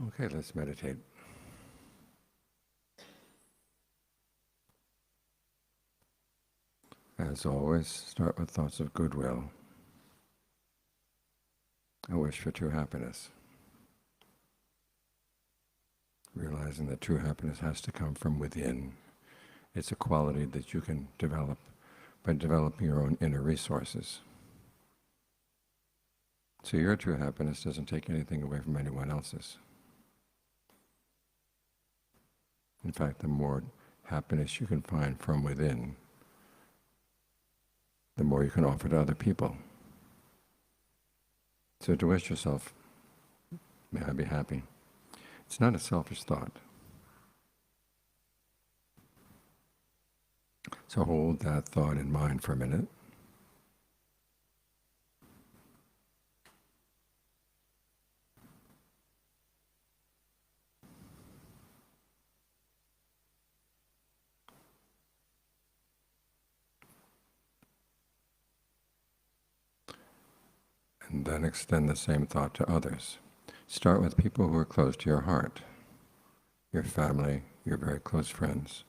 Okay, let's meditate. As always, start with thoughts of goodwill, a wish for true happiness, realizing that true happiness has to come from within. It's a quality that you can develop by developing your own inner resources. So your true happiness doesn't take anything away from anyone else's. In fact, the more happiness you can find from within, the more you can offer to other people. So to wish yourself, may I be happy, it's not a selfish thought. So hold that thought in mind for a minute. And then extend the same thought to others. Start with people who are close to your heart, your family, your very close friends.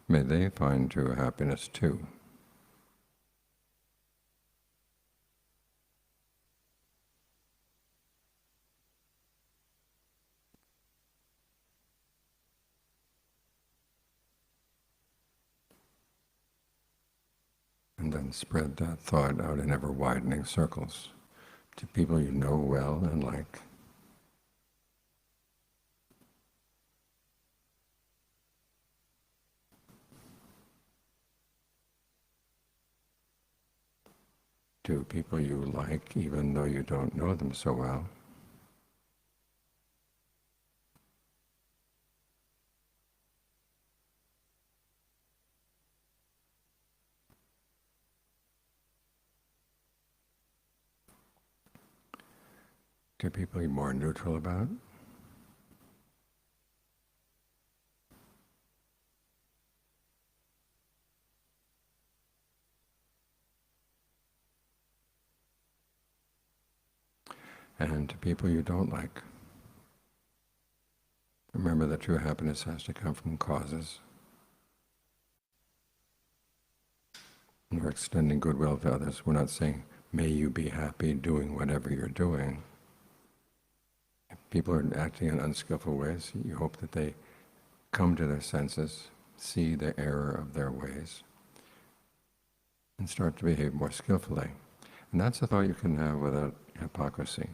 May they find true happiness too. And then spread that thought out in ever-widening circles to people you know well and like. To people you like even though you don't know them so well. To people you're more neutral about. And to people you don't like. Remember that true happiness has to come from causes. When we're extending goodwill to others, we're not saying, may you be happy doing whatever you're doing. If people are acting in unskillful ways, you hope that they come to their senses, see the error of their ways, and start to behave more skillfully. And that's a thought you can have without hypocrisy.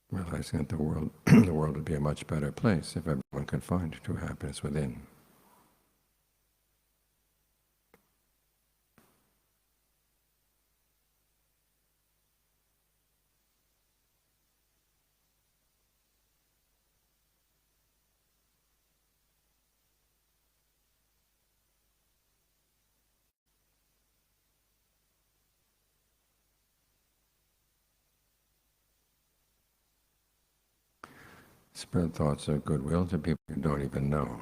Realizing that the world, the world would be a much better place if everyone could find true happiness within. Spread thoughts of goodwill to people you don't even know.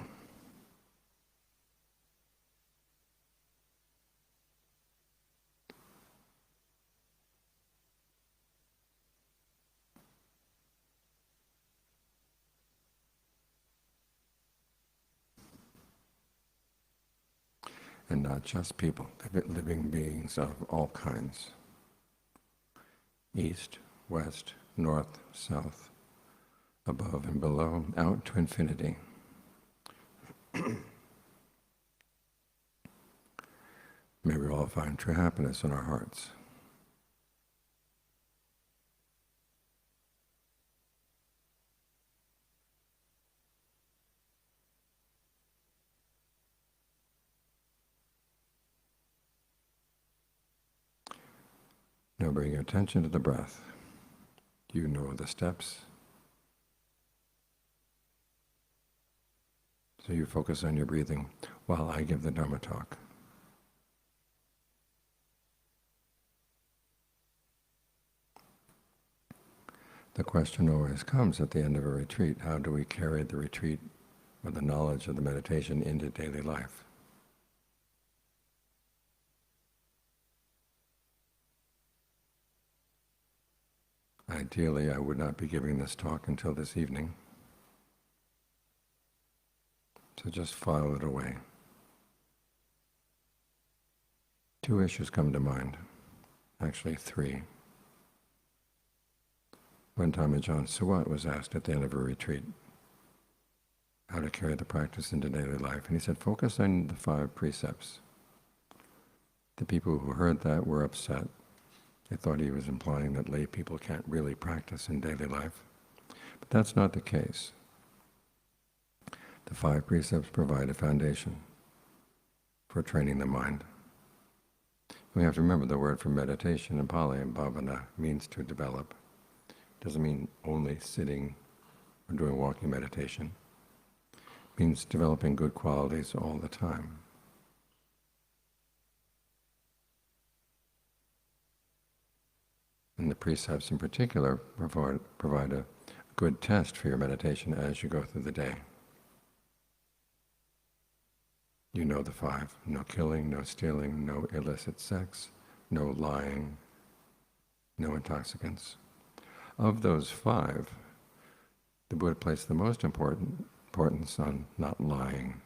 And not just people, living beings of all kinds. East, west, north, south, above and below, out to infinity. May we all find true happiness in our hearts. Now bring your attention to the breath. You know the steps. So you focus on your breathing while I give the Dharma talk. The question always comes at the end of a retreat, how do we carry the retreat or the knowledge of the meditation into daily life? Ideally, I would not be giving this talk until this evening, so just file it away. Two issues come to mind, actually three. One time Ajaan was asked at the end of a retreat how to carry the practice into daily life, and he said, focus on the 5 precepts. The people who heard that were upset. They thought he was implying that lay people can't really practice in daily life. But that's not the case. The 5 precepts provide a foundation for training the mind. We have to remember the word for meditation in Pali, and bhavana, means to develop. It doesn't mean only sitting or doing walking meditation. It means developing good qualities all the time. And the precepts in particular provide a good test for your meditation as you go through the day. You know the 5: no killing, no stealing, no illicit sex, no lying, no intoxicants. Of those 5, the Buddha placed the most importance on not lying,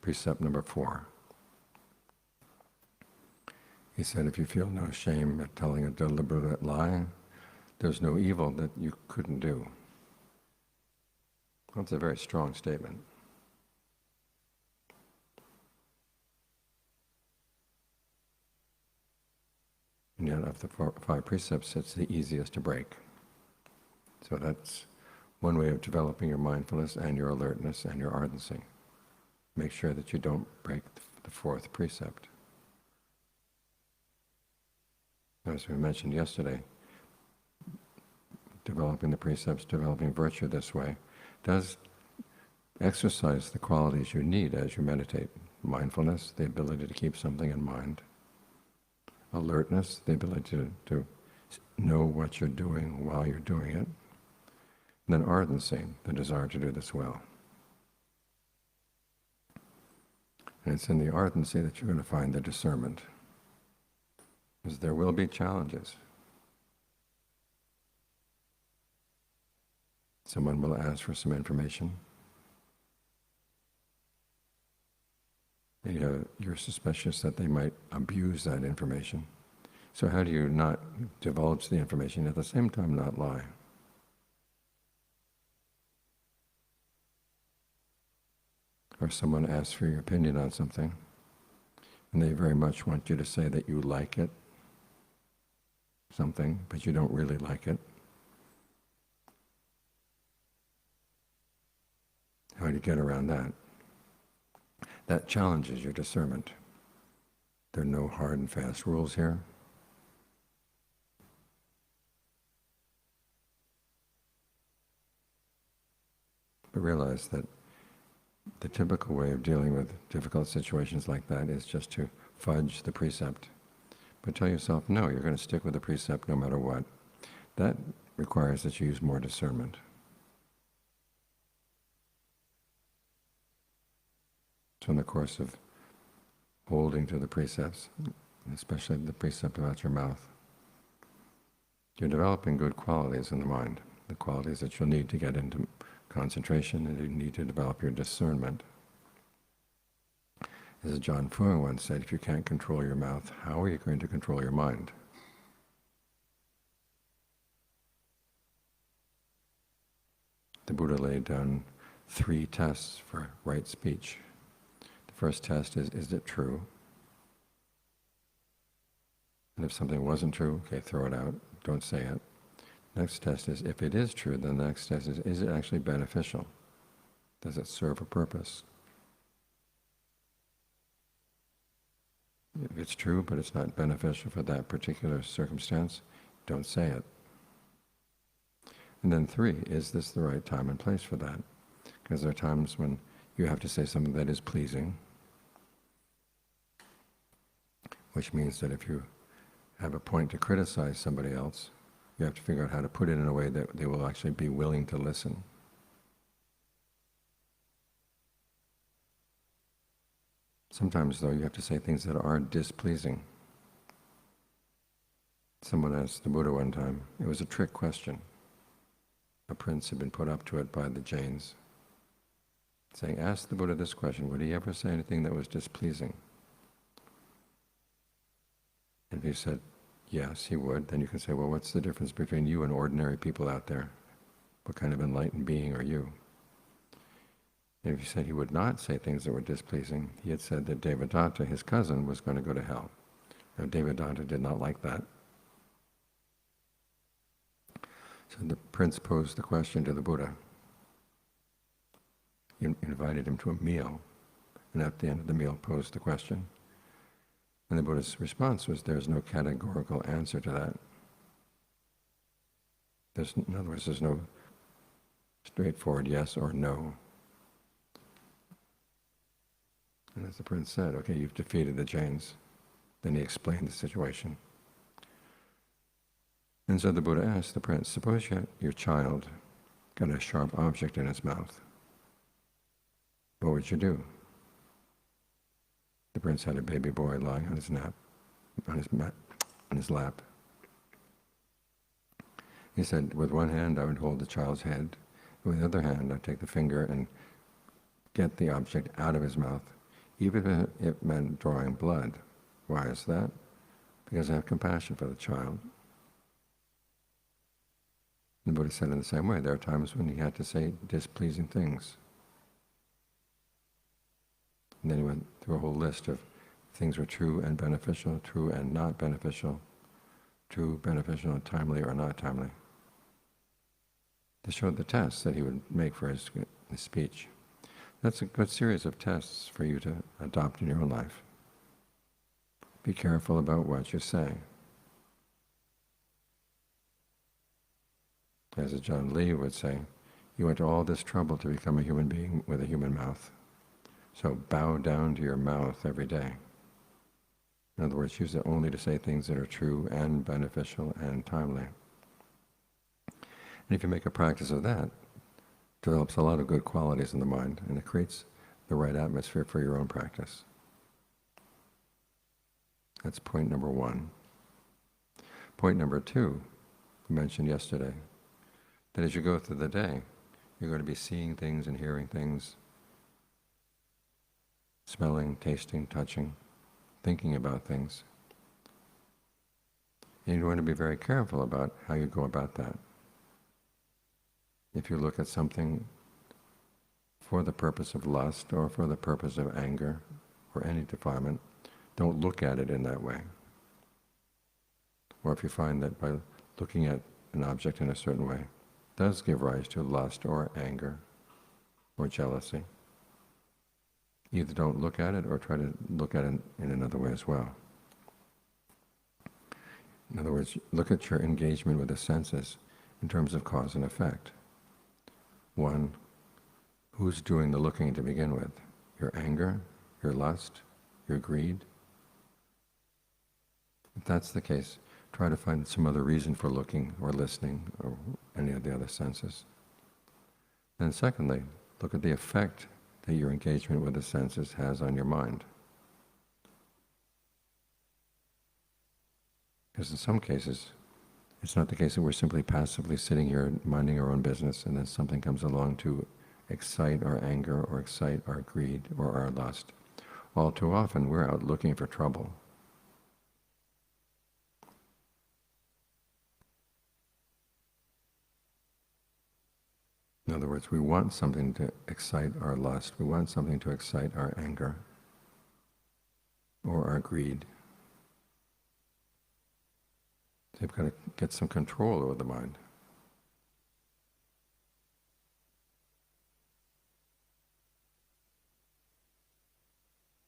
precept number 4. He said, if you feel no shame at telling a deliberate lie, there's no evil that you couldn't do. That's a very strong statement. And yet of the 5 precepts, it's the easiest to break. So that's one way of developing your mindfulness and your alertness and your ardency. Make sure that you don't break the 4th precept. As we mentioned yesterday, developing the precepts, developing virtue this way, does exercise the qualities you need as you meditate. Mindfulness, the ability to keep something in mind. Alertness, the ability to know what you're doing while you're doing it. And then ardency, the desire to do this well. And it's in the ardency that you're going to find the discernment. Because there will be challenges. Someone will ask for some information. You're suspicious that they might abuse that information. So how do you not divulge the information, at the same time not lie? Or someone asks for your opinion on something, and they very much want you to say that you like it, something, but you don't really like it. How do you get around that? That challenges your discernment. There are no hard and fast rules here. But realize that the typical way of dealing with difficult situations like that is just to fudge the precept. But tell yourself, no, you're going to stick with the precept no matter what. That requires that you use more discernment. So in the course of holding to the precepts, especially the precept about your mouth, you're developing good qualities in the mind, the qualities that you'll need to get into concentration, and you need to develop your discernment. As John Phra once said, if you can't control your mouth, how are you going to control your mind? The Buddha laid down 3 tests for right speech. The first test is it true? And if something wasn't true, okay, throw it out, don't say it. Next test is, if it is true, then the next test is it actually beneficial? Does it serve a purpose? If it's true, but it's not beneficial for that particular circumstance, don't say it. And then 3, is this the right time and place for that? Because there are times when you have to say something that is pleasing, which means that if you have a point to criticize somebody else, you have to figure out how to put it in a way that they will actually be willing to listen. Sometimes, though, you have to say things that are displeasing. Someone asked the Buddha one time, it was a trick question. A prince had been put up to it by the Jains, saying, ask the Buddha this question, would he ever say anything that was displeasing? And if he said, yes, he would, then you can say, well, what's the difference between you and ordinary people out there? What kind of enlightened being are you? And if he said he would not say things that were displeasing, he had said that Devadatta, his cousin, was going to go to hell. Now, Devadatta did not like that. So the prince posed the question to the Buddha. He invited him to a meal, and at the end of the meal posed the question. And the Buddha's response was, there's no categorical answer to that. In other words, there's no straightforward yes or no. And as the prince said, okay, you've defeated the Jains. Then he explained the situation. And so the Buddha asked the prince, suppose your child got a sharp object in its mouth. What would you do? The prince had a baby boy lying on his lap. He said, with one hand I would hold the child's head, with the other hand I'd take the finger and get the object out of his mouth, even if it meant drawing blood. Why is that? Because I have compassion for the child. The Buddha said in the same way, there are times when he had to say displeasing things. And then he went through a whole list of things were true and beneficial, true and not beneficial, true, beneficial, timely or not timely, to show the tests that he would make for his speech. That's a good series of tests for you to adopt in your own life. Be careful about what you say. As Ajaan would say, you went to all this trouble to become a human being with a human mouth. So bow down to your mouth every day. In other words, use it only to say things that are true and beneficial and timely. And if you make a practice of that, it develops a lot of good qualities in the mind, and it creates the right atmosphere for your own practice. That's point number one. Point number two, we mentioned yesterday, that as you go through the day, you're going to be seeing things and hearing things, smelling, tasting, touching, thinking about things. And you want to be very careful about how you go about that. If you look at something for the purpose of lust or for the purpose of anger or any defilement, don't look at it in that way. Or if you find that by looking at an object in a certain way does give rise to lust or anger or jealousy, either don't look at it or try to look at it in another way as well. In other words, look at your engagement with the senses in terms of cause and effect. One, who's doing the looking to begin with? Your anger, your lust, your greed? If that's the case, try to find some other reason for looking or listening or any of the other senses. And secondly, look at the effect that your engagement with the senses has on your mind. Because in some cases, it's not the case that we're simply passively sitting here minding our own business and then something comes along to excite our anger or excite our greed or our lust. All too often, we're out looking for trouble. In other words, we want something to excite our lust, we want something to excite our anger or our greed. So you've got to get some control over the mind.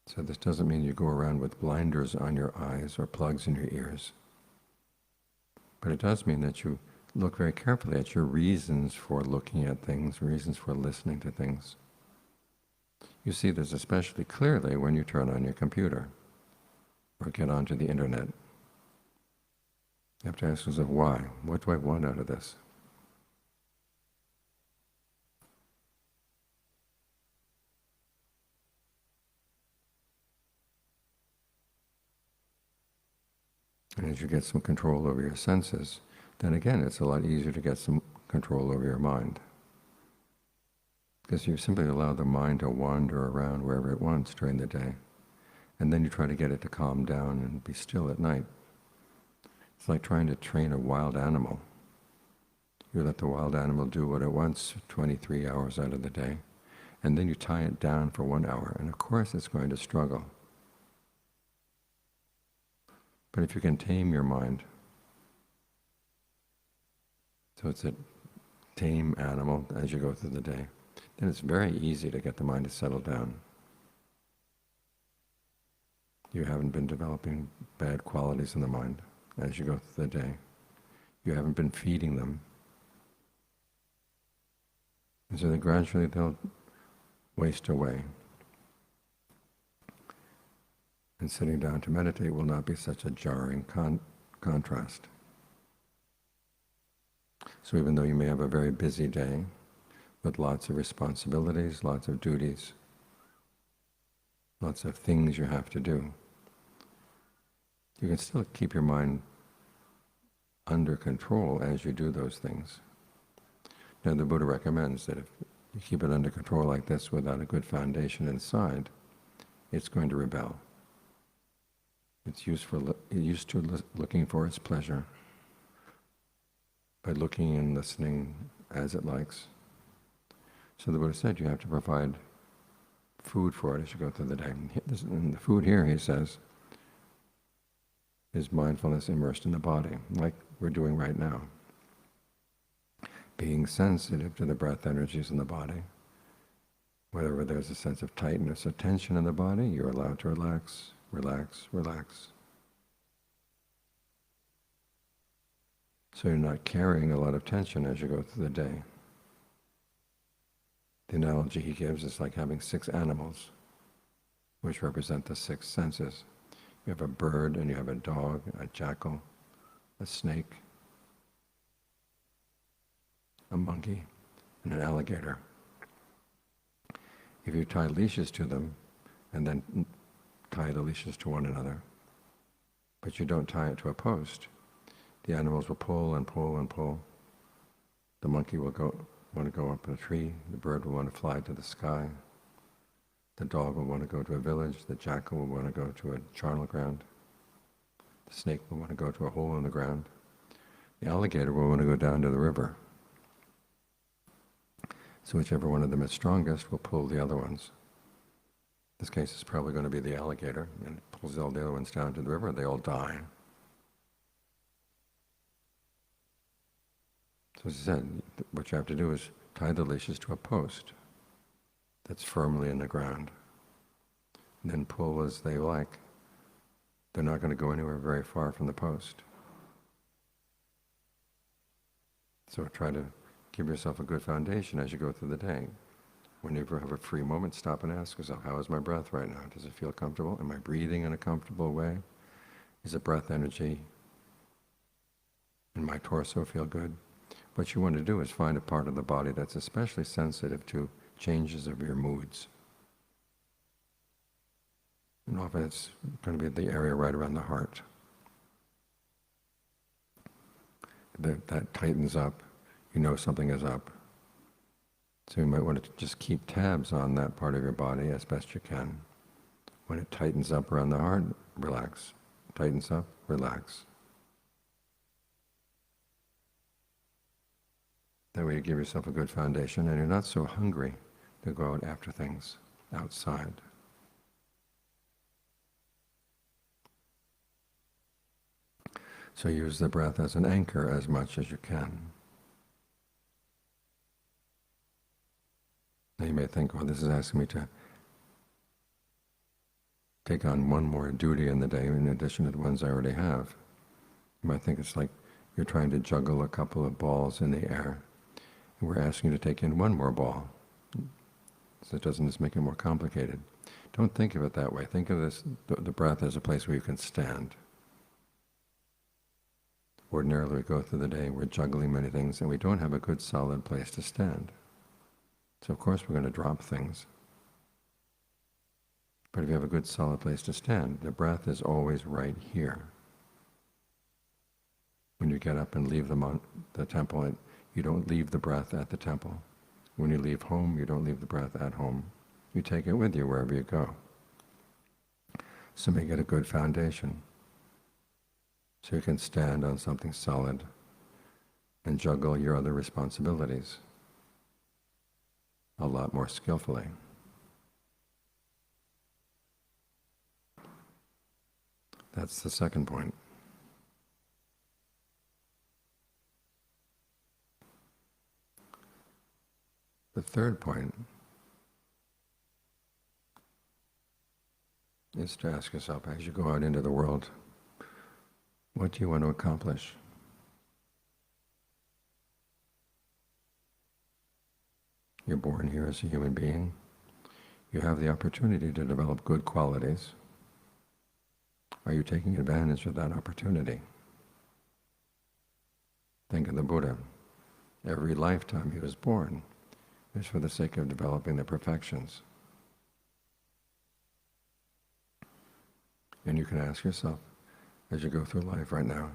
So this doesn't mean you go around with blinders on your eyes or plugs in your ears. But it does mean that you look very carefully at your reasons for looking at things, reasons for listening to things. You see this especially clearly when you turn on your computer or get onto the internet. You have to ask yourself, why? What do I want out of this? And as you get some control over your senses, then again, it's a lot easier to get some control over your mind. Because you simply allow the mind to wander around wherever it wants during the day. And then you try to get it to calm down and be still at night. It's like trying to train a wild animal. You let the wild animal do what it wants 23 hours out of the day, and then you tie it down for 1 hour, and of course it's going to struggle. But if you can tame your mind, so it's a tame animal as you go through the day, then it's very easy to get the mind to settle down. You haven't been developing bad qualities in the mind as you go through the day. You haven't been feeding them. And so then gradually they'll waste away. And sitting down to meditate will not be such a jarring contrast. So even though you may have a very busy day with lots of responsibilities, lots of duties, lots of things you have to do, you can still keep your mind under control as you do those things. Now the Buddha recommends that if you keep it under control like this without a good foundation inside, it's going to rebel. It's used to looking for its pleasure by looking and listening as it likes. So the Buddha said you have to provide food for it as you go through the day. And the food here, he says, is mindfulness immersed in the body, like we're doing right now. Being sensitive to the breath energies in the body. Whenever there's a sense of tightness or tension in the body, you're allowed to relax, relax, relax. So you're not carrying a lot of tension as you go through the day. The analogy he gives is like having 6 animals, which represent the 6 senses. You have a bird, and you have a dog, a jackal, a snake, a monkey, and an alligator. If you tie leashes to them, and then tie the leashes to one another, but you don't tie it to a post, the animals will pull and pull and pull. The monkey will want to go up in a tree, the bird will want to fly to the sky, the dog will want to go to a village, the jackal will want to go to a charnel ground, the snake will want to go to a hole in the ground, the alligator will want to go down to the river. So whichever one of them is strongest will pull the other ones. In this case, it's probably going to be the alligator, and it pulls all the other ones down to the river, they all die. So as I said, what you have to do is tie the leashes to a post that's firmly in the ground, and then pull as they like. They're not going to go anywhere very far from the post. So try to give yourself a good foundation as you go through the day. Whenever you have a free moment, stop and ask yourself, how is my breath right now? Does it feel comfortable? Am I breathing in a comfortable way? Is the breath energy in my torso feel good? What you want to do is find a part of the body that's especially sensitive to changes of your moods. And often it's going to be the area right around the heart. That tightens up. You know something is up. So you might want to just keep tabs on that part of your body as best you can. When it tightens up around the heart, relax. Tightens up, relax. That way you give yourself a good foundation and you're not so hungry to go out after things outside. So use the breath as an anchor as much as you can. Now you may think, well, this is asking me to take on one more duty in the day in addition to the ones I already have. You might think it's like you're trying to juggle a couple of balls in the air, and we're asking you to take in one more ball. So it doesn't just make it more complicated. Don't think of it that way. Think of this, the breath as a place where you can stand. Ordinarily we go through the day, we're juggling many things, and we don't have a good solid place to stand. So of course we're going to drop things. But if you have a good solid place to stand, the breath is always right here. When you get up and leave the temple, you don't leave the breath at the temple. When you leave home, you don't leave the breath at home. You take it with you wherever you go. So make it a good foundation, so you can stand on something solid and juggle your other responsibilities a lot more skillfully. That's the second point. The third point is to ask yourself, as you go out into the world, what do you want to accomplish? You're born here as a human being. You have the opportunity to develop good qualities. Are you taking advantage of that opportunity? Think of the Buddha. Every lifetime he was born is for the sake of developing the perfections. And you can ask yourself, as you go through life right now,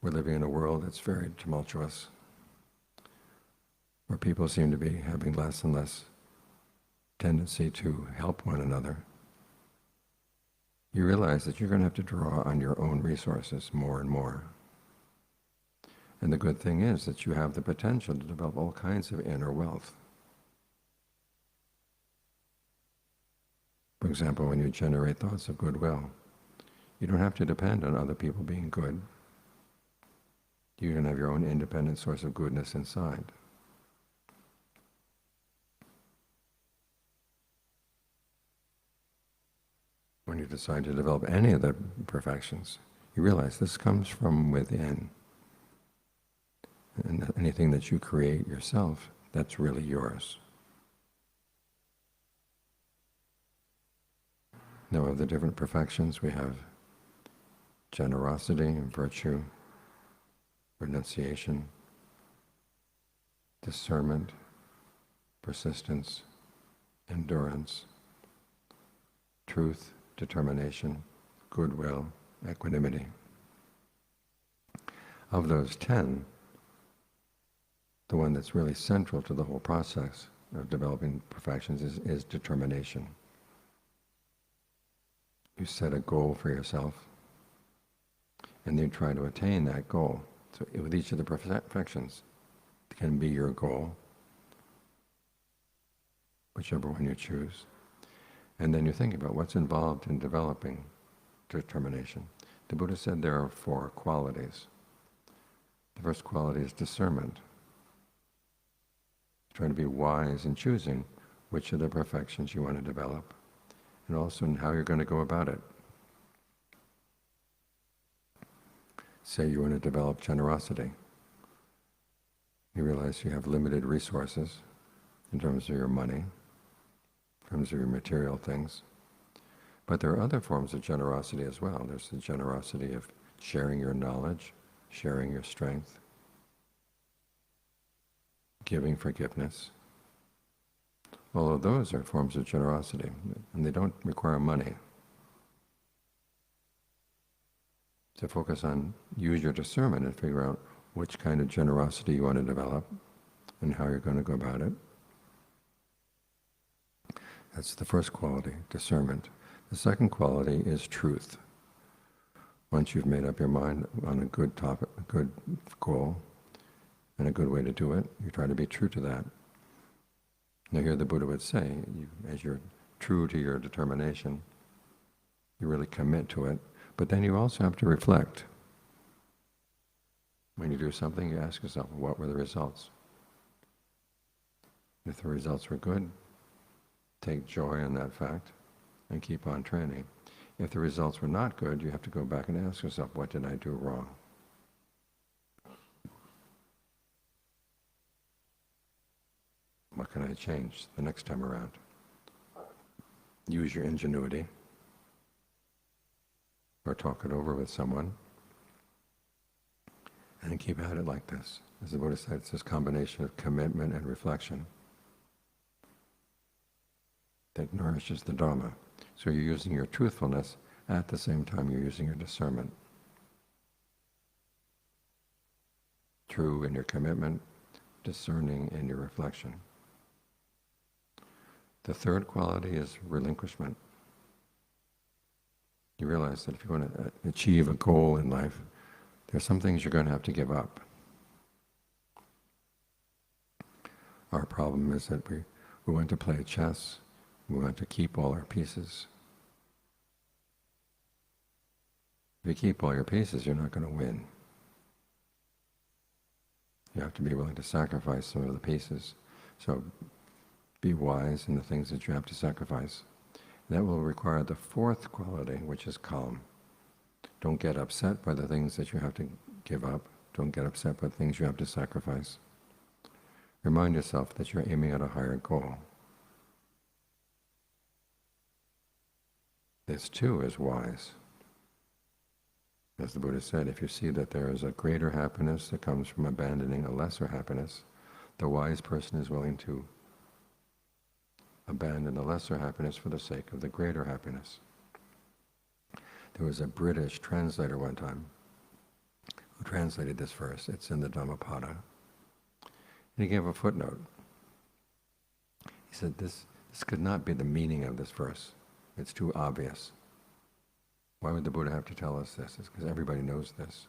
we're living in a world that's very tumultuous, where people seem to be having less and less tendency to help one another. You realize that you're going to have to draw on your own resources more and more. And the good thing is that you have the potential to develop all kinds of inner wealth. For example, when you generate thoughts of goodwill, you don't have to depend on other people being good. You can have your own independent source of goodness inside. When you decide to develop any of the perfections, you realize this comes from within. And anything that you create yourself, that's really yours. Now, of the different perfections, we have generosity and virtue, renunciation, discernment, persistence, endurance, truth, determination, goodwill, equanimity. Of those 10, the one that's really central to the whole process of developing perfections is determination. You set a goal for yourself, and then you try to attain that goal. So with each of the perfections, it can be your goal, whichever one you choose. And then you think about what's involved in developing determination. The Buddha said there are 4 qualities. The first quality is discernment. Trying to be wise in choosing which of the perfections you want to develop, and also in how you're going to go about it. Say you want to develop generosity. You realize you have limited resources in terms of your money, in terms of your material things. But there are other forms of generosity as well. There's the generosity of sharing your knowledge, sharing your strength, giving forgiveness. All of those are forms of generosity, and they don't require money. So focus on, use your discernment and figure out which kind of generosity you want to develop and how you're going to go about it. That's the first quality, discernment. The second quality is truth. Once you've made up your mind on a good topic, a good goal, and a good way to do it, you try to be true to that. Now here the Buddha would say, as you're true to your determination, you really commit to it, but then you also have to reflect. When you do something, you ask yourself, what were the results? If the results were good, take joy in that fact and keep on training. If the results were not good, you have to go back and ask yourself, what did I do wrong? What can I change the next time around? Use your ingenuity, or talk it over with someone, and keep at it like this. As the Buddha said, it's this combination of commitment and reflection that nourishes the Dharma. So you're using your truthfulness at the same time you're using your discernment. true in your commitment, discerning in your reflection. The third quality is relinquishment. You realize that if you want to achieve a goal in life, there's some things you're going to have to give up. Our problem is that we want to play chess, we want to keep all our pieces. If you keep all your pieces, you're not going to win. You have to be willing to sacrifice some of the pieces. So be wise in the things that you have to sacrifice. That will require the fourth quality, which is calm. Don't get upset by the things that you have to give up. Don't get upset by the things you have to sacrifice. Remind yourself that you're aiming at a higher goal. This too is wise. As the Buddha said, if you see that there is a greater happiness that comes from abandoning a lesser happiness, the wise person is willing to abandon the lesser happiness for the sake of the greater happiness. There was a British translator one time who translated this verse. It's in the Dhammapada. And he gave a footnote. He said, this could not be the meaning of this verse. It's too obvious. Why would the Buddha have to tell us this? It's because everybody knows this.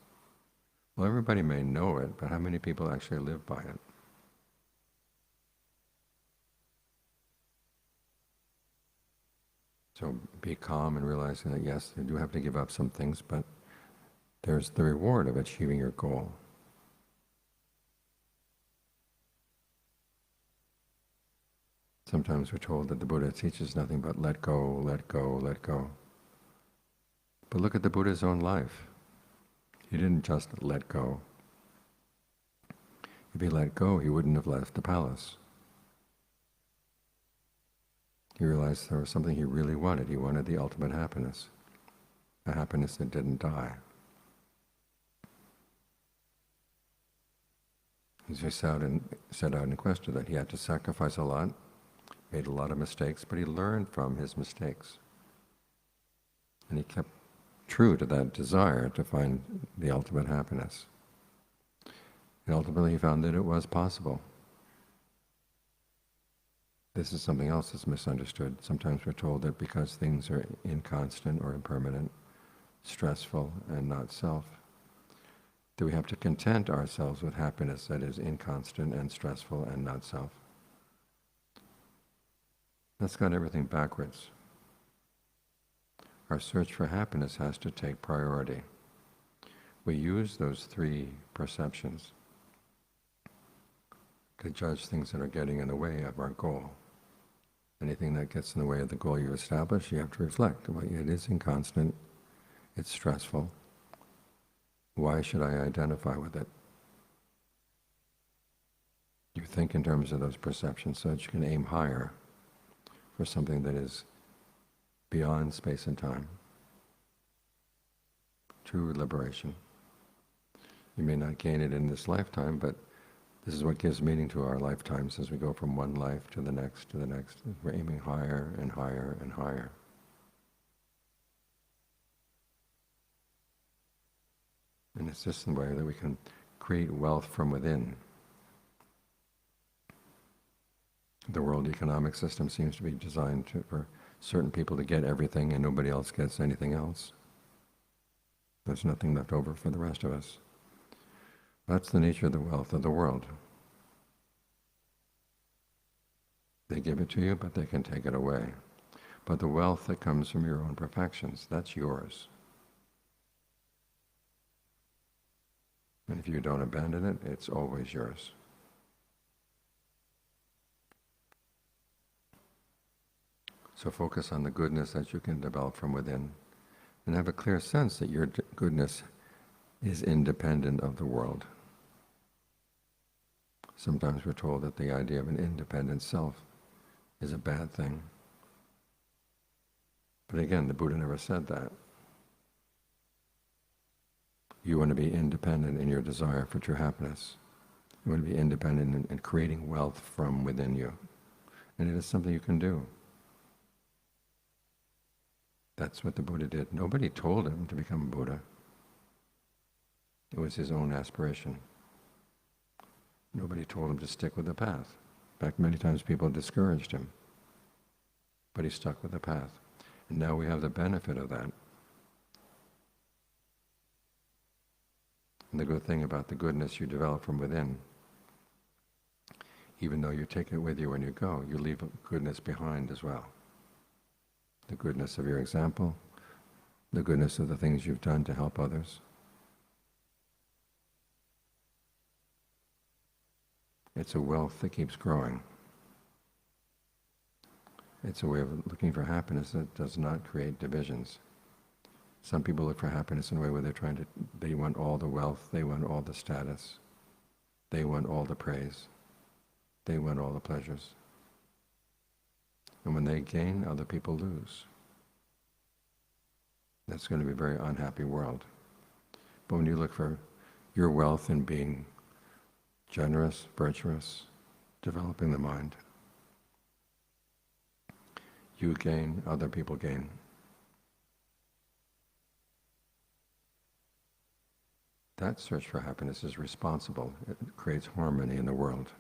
Well, everybody may know it, but how many people actually live by it? So be calm and realizing that yes, you do have to give up some things, but there's the reward of achieving your goal. Sometimes we're told that the Buddha teaches nothing but let go, let go, let go. But look at the Buddha's own life. He didn't just let go. If he let go, he wouldn't have left the palace. He realized there was something he really wanted. He wanted the ultimate happiness, a happiness that didn't die. As he set out in quest of that, he had to sacrifice a lot, made a lot of mistakes, but he learned from his mistakes. And he kept true to that desire to find the ultimate happiness. And ultimately he found that it was possible. This is something else that's misunderstood. Sometimes we're told that because things are inconstant or impermanent, stressful and not self, that we have to content ourselves with happiness that is inconstant and stressful and not self. That's got everything backwards. Our search for happiness has to take priority. We use those three perceptions to judge things that are getting in the way of our goal. Anything that gets in the way of the goal you establish, you have to reflect. Well, it is inconstant, it's stressful. Why should I identify with it? You think in terms of those perceptions so that you can aim higher for something that is beyond space and time. True liberation. You may not gain it in this lifetime, but this is what gives meaning to our lifetimes as we go from one life to the next to the next. We're aiming higher and higher and higher. And it's just the way that we can create wealth from within. The world economic system seems to be designed for certain people to get everything and nobody else gets anything else. There's nothing left over for the rest of us. That's the nature of the wealth of the world. They give it to you, but they can take it away. But the wealth that comes from your own perfections, that's yours. And if you don't abandon it, it's always yours. So focus on the goodness that you can develop from within and have a clear sense that your goodness is independent of the world. Sometimes we're told that the idea of an independent self is a bad thing. But again, the Buddha never said that. You want to be independent in your desire for true happiness. You want to be independent in creating wealth from within you. And it is something you can do. That's what the Buddha did. Nobody told him to become a Buddha. It was his own aspiration. Nobody told him to stick with the path. In fact, many times people discouraged him, but he stuck with the path. And now we have the benefit of that. And the good thing about the goodness you develop from within, even though you take it with you when you go, you leave goodness behind as well. The goodness of your example, the goodness of the things you've done to help others. It's a wealth that keeps growing. It's a way of looking for happiness that does not create divisions. Some people look for happiness in a way where they want all the wealth, they want all the status, they want all the praise, they want all the pleasures. And when they gain, other people lose. That's going to be a very unhappy world. But when you look for your wealth in being generous, virtuous, developing the mind, you gain, other people gain. That search for happiness is responsible. It creates harmony in the world.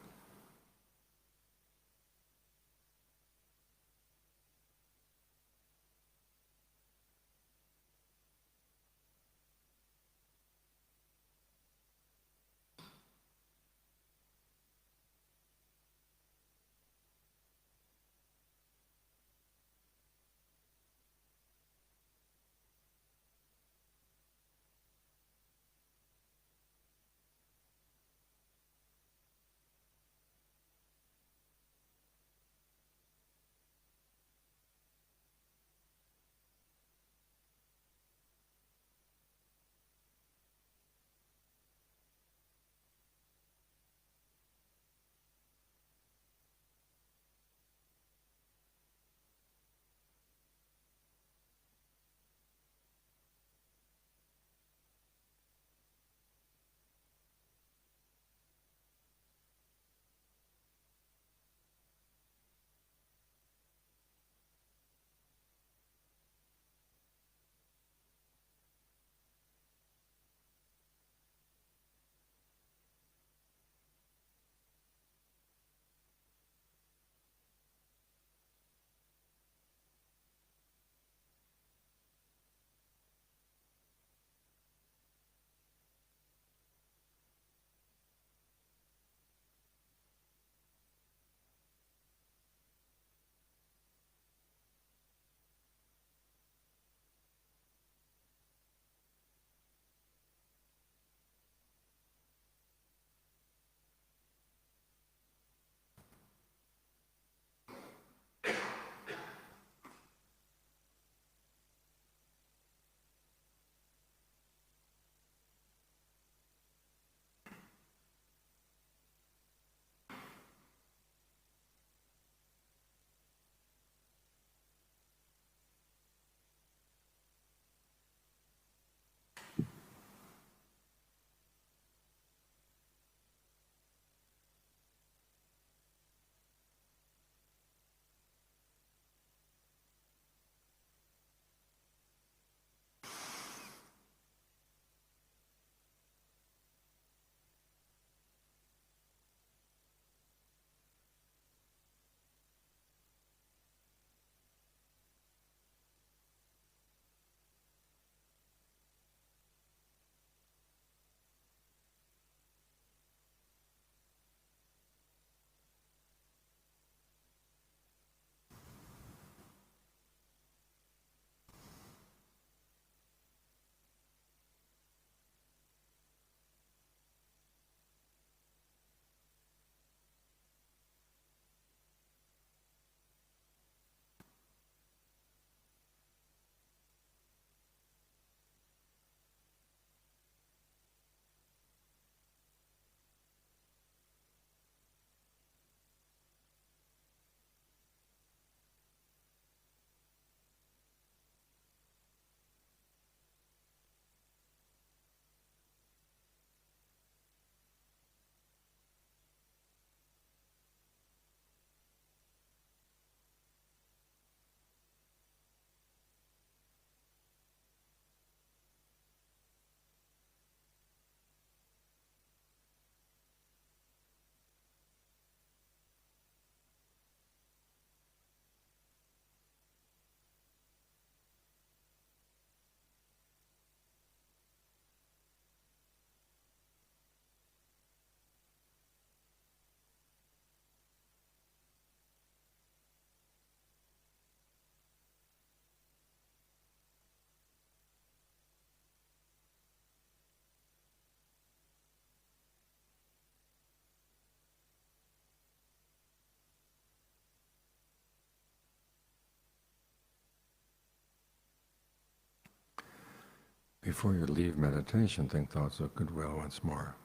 Before you leave meditation, think thoughts of goodwill once more.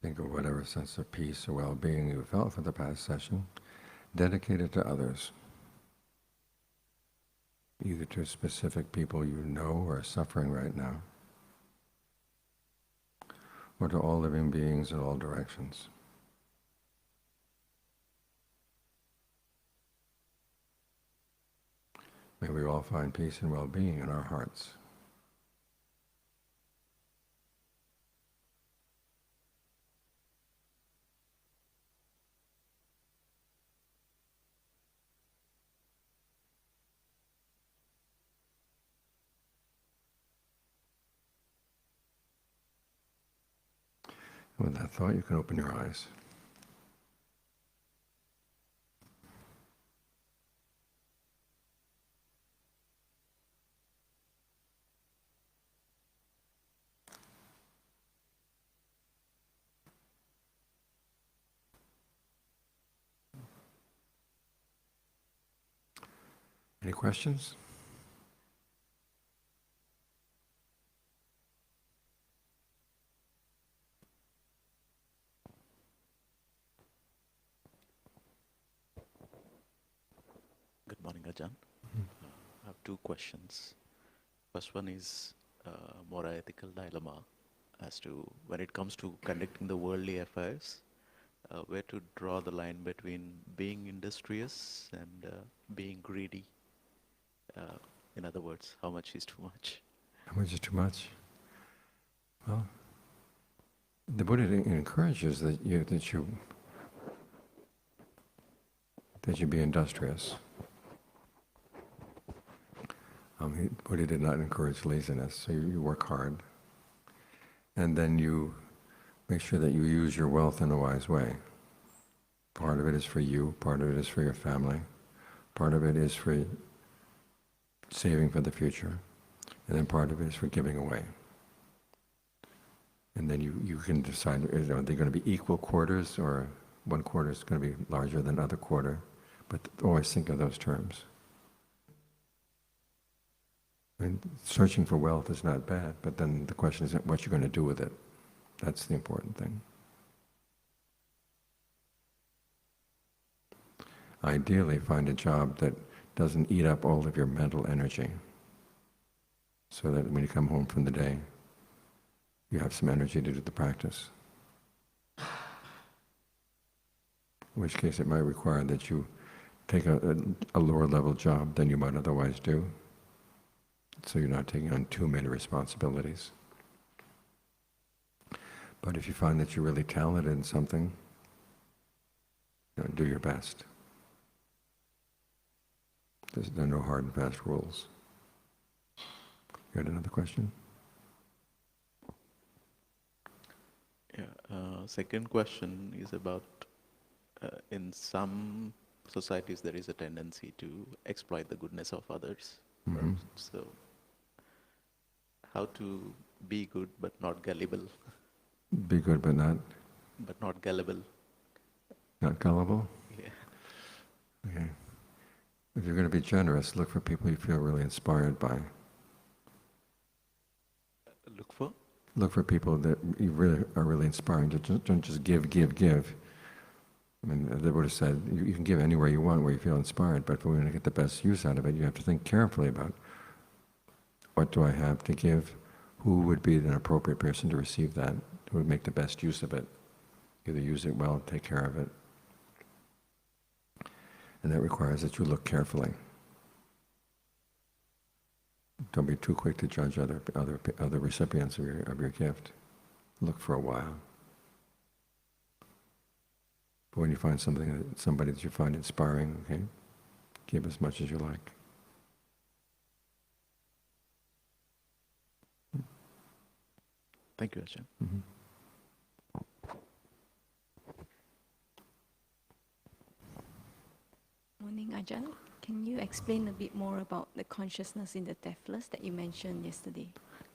Think of whatever sense of peace or well-being you felt for the past session, dedicate it to others, either to specific people you know are suffering right now, or to all living beings in all directions. May we all find peace and well-being in our hearts. With that thought, you can open your eyes. Any questions? Good morning, Ajaan. I have two questions. First one is more ethical dilemma as to when it comes to conducting the worldly affairs, where to draw the line between being industrious and being greedy. In other words, how much is too much? How much is too much? Well, the Buddha encourages that you be industrious. Buddha did not encourage laziness, so you work hard, and then you make sure that you use your wealth in a wise way. Part of it is for you, part of it is for your family, part of it is for saving for the future, and then part of it is for giving away. And then you can decide, are they going to be equal quarters, or one quarter is going to be larger than other quarter, but always think of those terms. And searching for wealth is not bad, but then the question is what you're going to do with it. That's the important thing. Ideally, find a job that doesn't eat up all of your mental energy, so that when you come home from the day, you have some energy to do the practice. In which case it might require that you take a lower level job than you might otherwise do, so you're not taking on too many responsibilities. But if you find that you're really talented in something, do your best. There are no hard and fast rules. You had another question? Yeah. Second question is about in some societies there is a tendency to exploit the goodness of others. Mm-hmm. So, how to be good but not gullible? Be good but not? But not gullible. Not gullible? Yeah. Okay. If you're going to be generous, look for people you feel really inspired by. Look for? Look for people that you really are really inspiring. Don't just give. I mean, the Buddha said, you can give anywhere you want where you feel inspired, but if we want to get the best use out of it, you have to think carefully about what do I have to give, who would be an appropriate person to receive that, who would make the best use of it. Either use it well, take care of it. And that requires that you look carefully. Don't be too quick to judge other recipients of your gift. Look for a while. But when you find somebody that you find inspiring, okay, give as much as you like. Thank you, Ajaan. Mm-hmm. Morning, Ajaan. Can you explain a bit more about the consciousness in the deathless that you mentioned yesterday?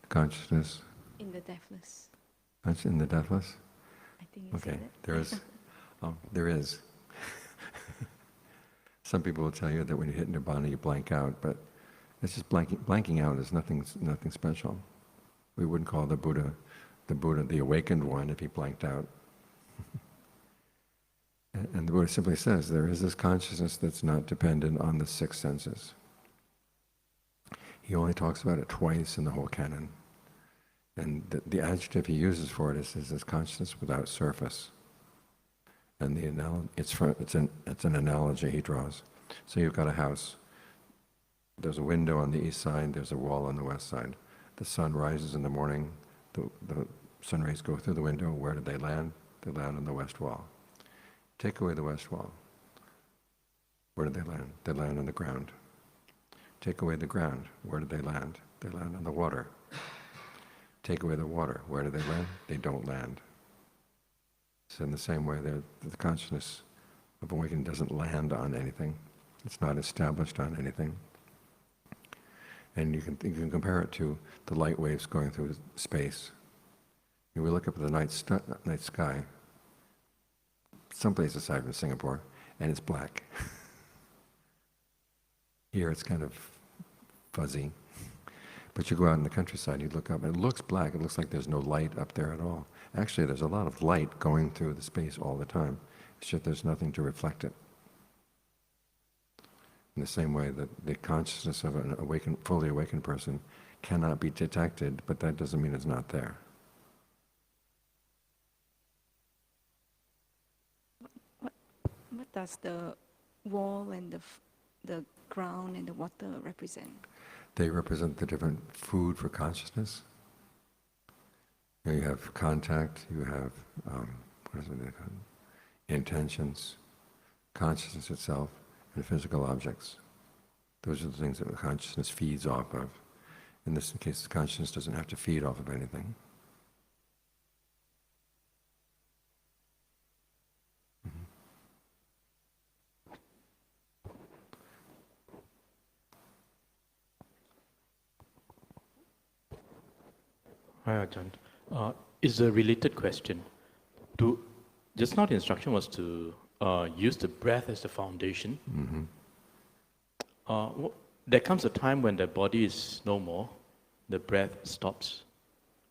Consciousness. In the deathless. That's in the deathless? I think you Okay, said it. there is. Some people will tell you that when you hit nirvana you blank out, but It's just blanking out is nothing special. We wouldn't call the Buddha the awakened one if he blanked out. And the Buddha simply says there is this consciousness that's not dependent on the six senses. He only talks about it twice in the whole canon. And the adjective he uses for it is this consciousness without surface. And it's an analogy he draws. So you've got a house. There's a window on the east side, there's a wall on the west side. The sun rises in the morning, the sun rays go through the window. Where do they land? They land on the west wall. Take away the west wall. Where do they land? They land on the ground. Take away the ground. Where do they land? They land on the water. Take away the water. Where do they land? They don't land. So in the same way, the consciousness of awakening doesn't land on anything. It's not established on anything. And you can compare it to the light waves going through space. We look up at the night sky, someplace aside from Singapore, and it's black. Here it's kind of fuzzy. But you go out in the countryside, you look up, and it looks black. It looks like there's no light up there at all. Actually, there's a lot of light going through the space all the time. It's just there's nothing to reflect it. In the same way that the consciousness of an fully awakened person cannot be detected, but that doesn't mean it's not there. What does the wall and the ground and the water represent? They represent the different food for consciousness. You have contact, you have intentions, consciousness itself, and physical objects. Those are the things that the consciousness feeds off of. In this case, the consciousness doesn't have to feed off of anything. Hi, Ajaan. It's a related question. Just now the instruction was to use the breath as the foundation. Mm-hmm. There comes a time when the body is no more, the breath stops.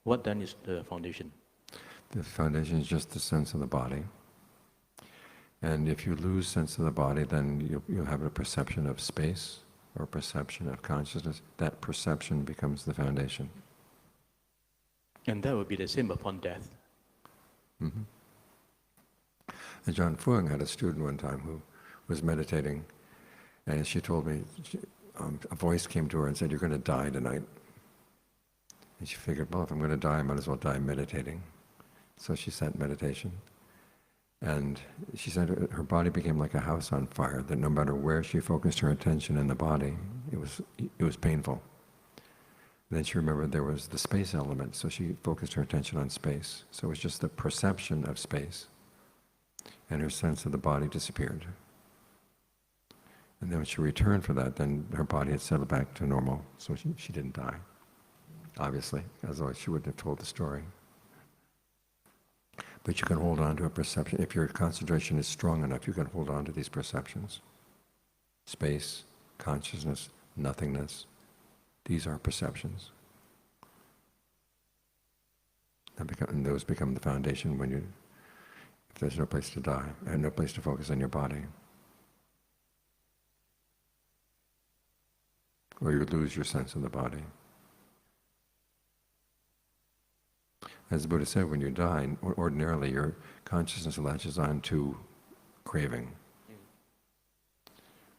What then is the foundation? The foundation is just the sense of the body. And if you lose sense of the body, then you'll have a perception of space or perception of consciousness. That perception becomes the foundation. And that would be the same upon death. Mm-hmm. Ajaan Fuang had a student one time who was meditating, and she told me, a voice came to her and said, "You're going to die tonight." And she figured, well, if I'm going to die, I might as well die meditating. So she sat in meditation. And she said her body became like a house on fire, that no matter where she focused her attention in the body, it was painful. Then she remembered there was the space element, so she focused her attention on space. So it was just the perception of space, and her sense of the body disappeared. And then when she returned for that, then her body had settled back to normal, so she didn't die, obviously, otherwise she wouldn't have told the story. But you can hold on to a perception. If your concentration is strong enough, you can hold on to these perceptions. Space, consciousness, nothingness. These are perceptions. And those become the foundation if there's no place to die, and no place to focus on your body. Or you lose your sense of the body. As the Buddha said, when you die, ordinarily your consciousness latches on to craving.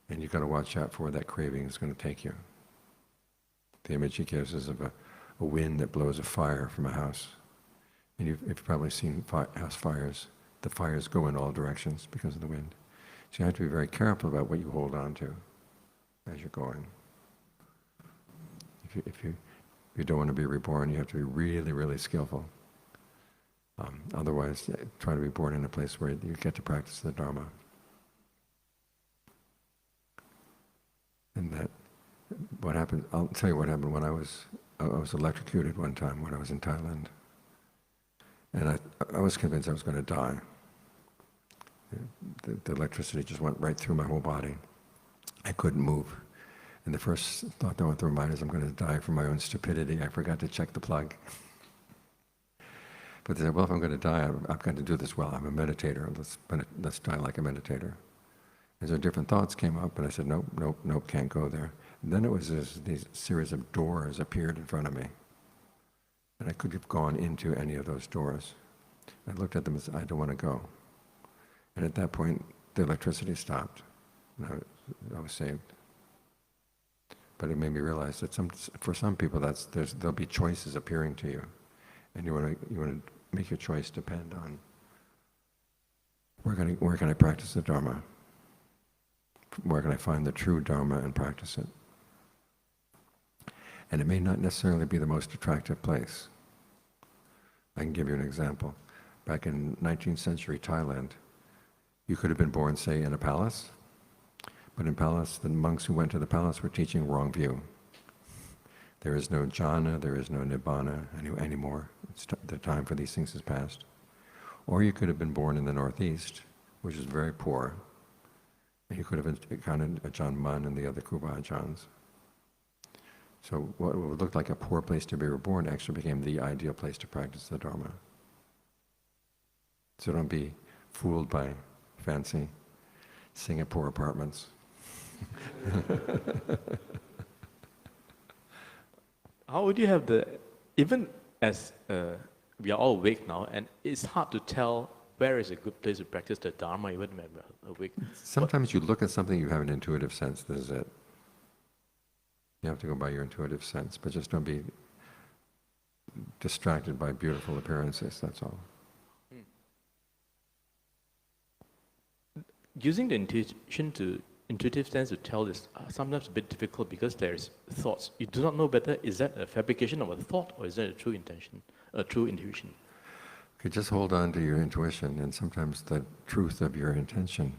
And you've got to watch out for where that craving is going to take you. The image he gives is of a wind that blows a fire from a house. And you've probably seen house fires. The fires go in all directions because of the wind. So you have to be very careful about what you hold on to as you're going. If you don't want to be reborn, you have to be really, really skillful. Otherwise, try to be born in a place where you get to practice the Dharma. And that, what happened, I'll tell you what happened when I was electrocuted one time when I was in Thailand. And I was convinced I was going to die. The electricity just went right through my whole body. I couldn't move. And the first thought that went through my mind is, I'm going to die from my own stupidity. I forgot to check the plug. But they said, well, if I'm going to die, I've got to do this well. I'm a meditator. Let's die like a meditator. And so different thoughts came up, and I said, nope, nope, nope, can't go there. And then it was these series of doors appeared in front of me. And I could have gone into any of those doors. I looked at them and said, I don't want to go. And at that point, the electricity stopped. And I was saved. But it made me realize that for some people, there'll be choices appearing to you. And you want to make your choice depend on where can I practice the Dharma? Where can I find the true Dharma and practice it? And it may not necessarily be the most attractive place. I can give you an example. Back in 19th century Thailand, you could have been born, say, in a palace, but in palace, the monks who went to the palace were teaching wrong view. There is no jhana, there is no nibbana anymore. The time for these things has passed. Or you could have been born in the Northeast, which is very poor, and you could have encountered Ajaan Mun and the other Kuba Ajaans. So what would look like a poor place to be reborn actually became the ideal place to practice the Dharma. So don't be fooled by fancy Singapore apartments. How would you have even as we are all awake now, and it's hard to tell where is a good place to practice the Dharma even when we're awake. Sometimes you look at something, you have an intuitive sense, this is it. You have to go by your intuitive sense, but just don't be distracted by beautiful appearances, that's all. Using the intuitive sense to tell is sometimes a bit difficult because there's thoughts. You do not know whether is that a fabrication of a thought or is that a true intention, a true intuition. Okay, just hold on to your intuition, and sometimes the truth of your intention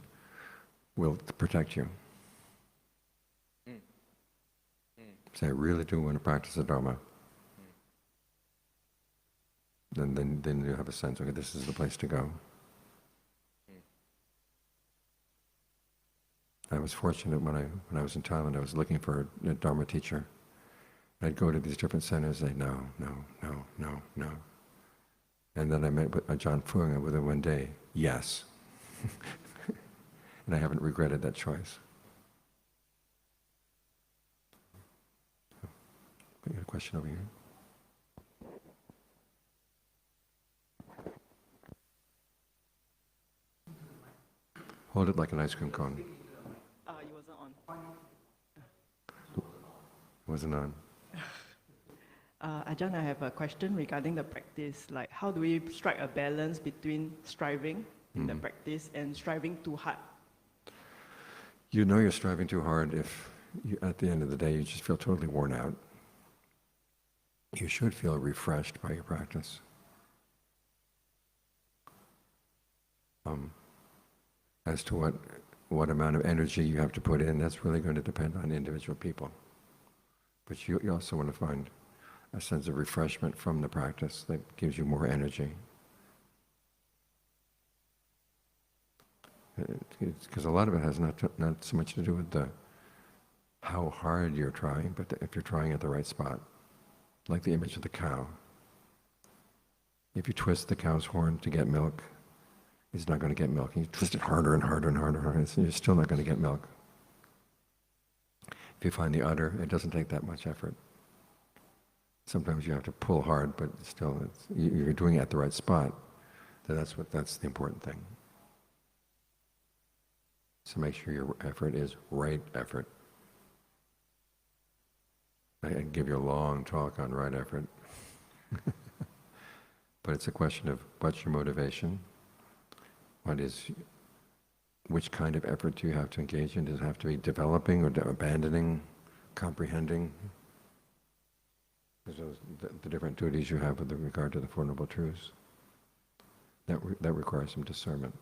will protect you. Say, I really do want to practice the Dharma. Then you have a sense, okay, this is the place to go. I was fortunate when I was in Thailand, I was looking for a Dharma teacher. I'd go to these different centers and say, no, no, no, no, no. And then I met with Ajaan Phung, and within one day, yes. And I haven't regretted that choice. I got a question over here. Hold it like an ice cream cone. It wasn't on. Wasn't on. Ajaan, I have a question regarding the practice. Like, how do we strike a balance between striving in the practice and striving too hard? You know you're striving too hard if at the end of the day you just feel totally worn out. You should feel refreshed by your practice. As to what amount of energy you have to put in, that's really going to depend on individual people. But you also want to find a sense of refreshment from the practice that gives you more energy. Because a lot of it has not so much to do with how hard you're trying, but if you're trying at the right spot. Like the image of the cow. If you twist the cow's horn to get milk, it's not going to get milk. You twist it harder and harder and harder and harder, you're still not going to get milk. If you find the udder, it doesn't take that much effort. Sometimes you have to pull hard, but still, you're doing it at the right spot. That's the important thing. So make sure your effort is right effort. I can give you a long talk on right effort. But it's a question of what's your motivation? Which kind of effort do you have to engage in? Does it have to be developing or abandoning, comprehending? There's the different duties you have with regard to the Four Noble Truths. That requires some discernment.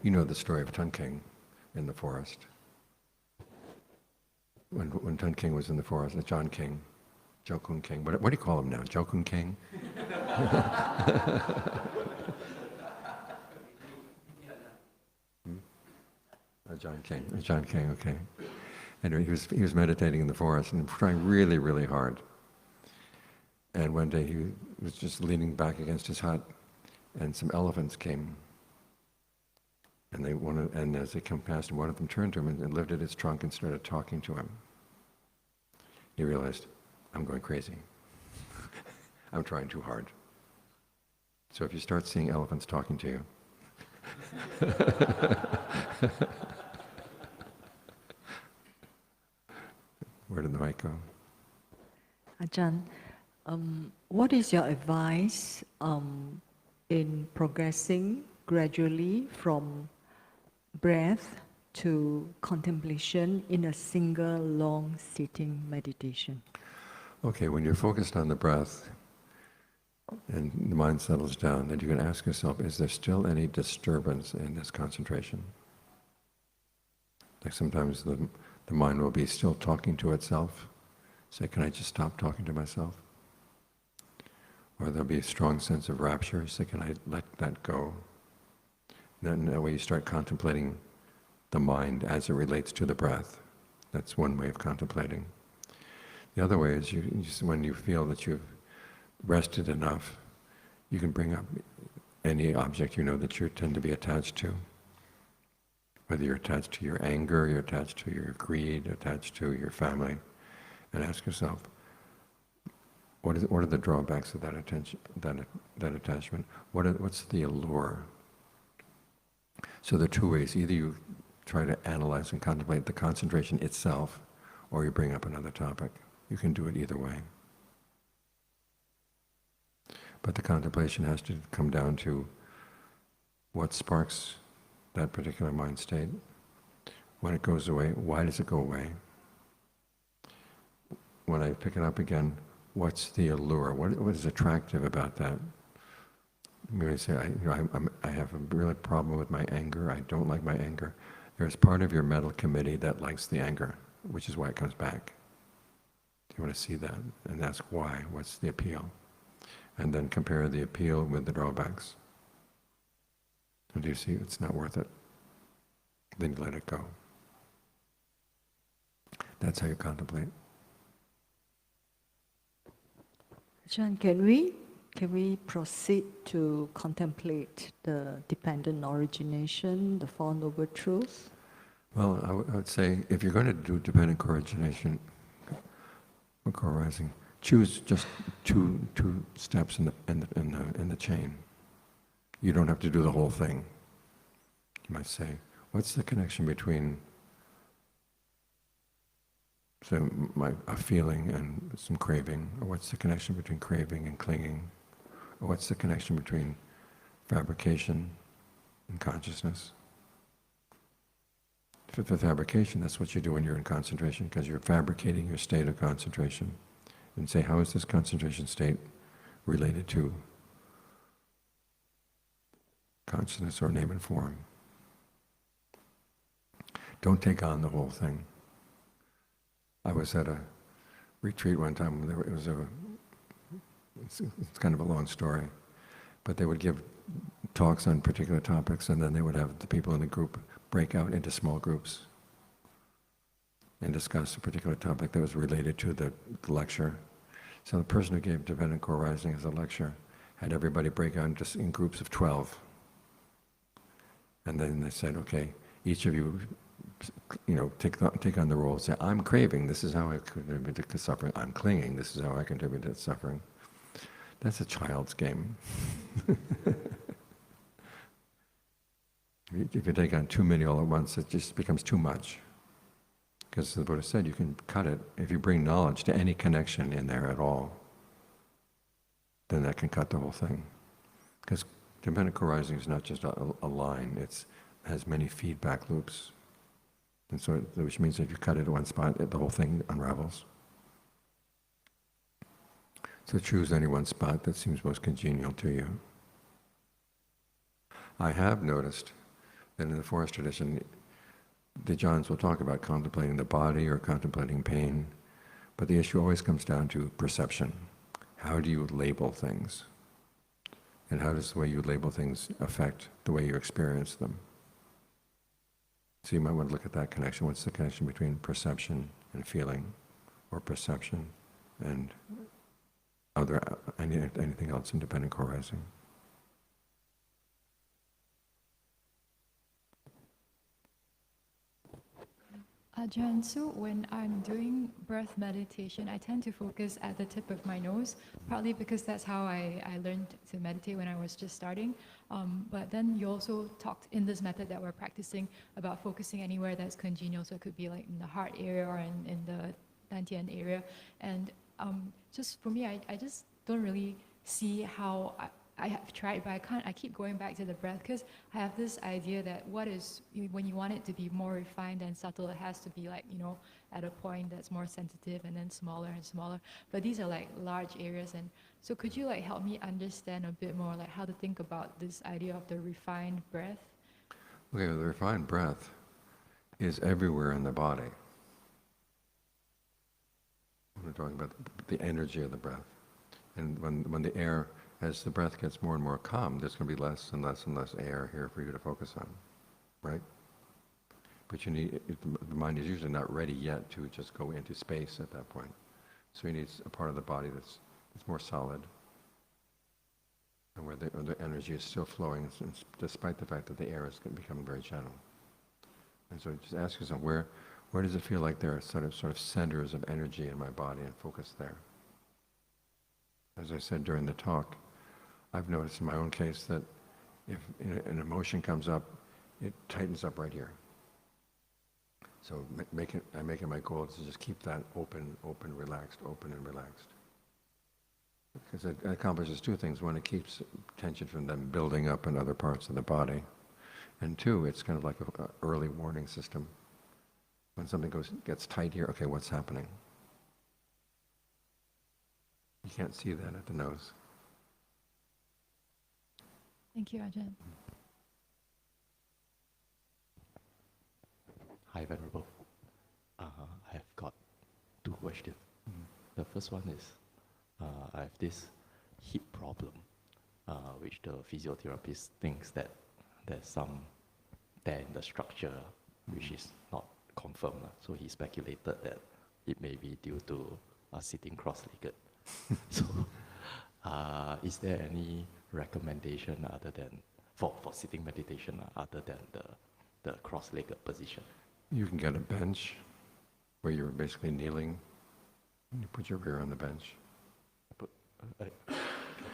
You know the story of Tun King in the forest. When Tun King was in the forest, Ajaan King Jokun King. What do you call him now? Jokun King? Ajaan King, okay. Anyway, he was meditating in the forest and trying really, really hard. And one day he was just leaning back against his hut, and some elephants came. And as they come past him, one of them turned to him and lifted its trunk and started talking to him. He realized, I'm going crazy. I'm trying too hard. So if you start seeing elephants talking to you, where did the mic go? Ajaan, what is your advice in progressing gradually from breath to contemplation in a single long sitting meditation? Okay, when you're focused on the breath and the mind settles down, then you can ask yourself, is there still any disturbance in this concentration? Like sometimes the mind will be still talking to itself. Say, can I just stop talking to myself? Or there'll be a strong sense of rapture. Say, can I let that go? Then that way you start contemplating the mind as it relates to the breath. That's one way of contemplating. The other way is when you feel that you've rested enough, you can bring up any object you know that you tend to be attached to. Whether you're attached to your anger, you're attached to your greed, attached to your family, and ask yourself, what are the drawbacks of that attention, that attachment? What's the allure? So there are two ways. Either you try to analyze and contemplate the concentration itself, or you bring up another topic. You can do it either way. But the contemplation has to come down to what sparks that particular mind state. When it goes away, why does it go away? When I pick it up again, what's the allure? What is attractive about that? Maybe say, I have a real problem with my anger. I don't like my anger. There's part of your mental committee that likes the anger, which is why it comes back. You want to see that and ask why. What's the appeal? And then compare the appeal with the drawbacks. And do you see it's not worth it? Then you let it go. That's how you contemplate. Ajaan, can we proceed to contemplate the dependent origination, the Four Noble Truths? Well, I would say if you're going to do dependent co-origination or co-arising, choose just two steps in the chain. You don't have to do the whole thing. You might say, what's the connection between a feeling and some craving? Or what's the connection between craving and clinging? Or what's the connection between fabrication and consciousness? For fabrication, that's what you do when you're in concentration, because you're fabricating your state of concentration. And say, how is this concentration state related to consciousness or name and form? Don't take on the whole thing. I was at a retreat one time. It's kind of a long story, but they would give talks on particular topics, and then they would have the people in the group break out into small groups and discuss a particular topic that was related to the lecture. So the person who gave Dependent Co-Arising as a lecture had everybody break out in groups of 12. And then they said, okay, each of you, take on the role. Say, I'm craving, this is how I contribute to suffering. I'm clinging, this is how I contribute to suffering. That's a child's game. If you take on too many all at once, it just becomes too much. Because the Buddha said you can cut it. If you bring knowledge to any connection in there at all, then that can cut the whole thing. Because dependent co-arising is not just a line, it has many feedback loops. And so, which means if you cut it at one spot, the whole thing unravels. So choose any one spot that seems most congenial to you. I have noticed that in the forest tradition, the Ajahns will talk about contemplating the body or contemplating pain, But the issue always comes down to perception. How do you label things? And how does the way you label things affect the way you experience them? So you might want to look at that connection. What's the connection between perception and feeling, or perception and anything else independent co-arising? Ajaan, so when I'm doing breath meditation, I tend to focus at the tip of my nose, partly because that's how I learned to meditate when I was just starting. But then you also talked in this method that we're practicing about focusing anywhere that's congenial, so it could be like in the heart area or in the dantian area. And just for me, I just don't really see how I have tried, but I keep going back to the breath because I have this idea that when you want it to be more refined and subtle, it has to be like, at a point that's more sensitive and then smaller and smaller. But these are like large areas. And so could you like help me understand a bit more like how to think about this idea of the refined breath? Okay, well, the refined breath is everywhere in the body. We're talking about the energy of the breath. And when the air, as the breath gets more and more calm, there's going to be less and less and less air here for you to focus on, right? But the mind is usually not ready yet to just go into space at that point. So you need a part of the body that's more solid, and where the energy is still flowing, despite the fact that the air is becoming very gentle. And so just ask yourself, where does it feel like there are sort of centers of energy in my body, and focus there. As I said during the talk, I've noticed in my own case that if an emotion comes up, it tightens up right here. So I make it my goal to just keep that open, relaxed, open and relaxed. Because it accomplishes two things. One, it keeps tension from them building up in other parts of the body. And two, it's kind of like an early warning system. When something gets tight here, okay, what's happening? You can't see that at the nose. Thank you, Ajaan. Hi, Venerable. I have got two questions. The first one is, I have this hip problem, which the physiotherapist thinks that there's some tear in the structure, which is not confirmed. So he speculated that it may be due to sitting cross-legged. So, is there any recommendation other than for sitting meditation other than the cross-legged position? You can get a bench where you're basically kneeling. You put your rear on the bench.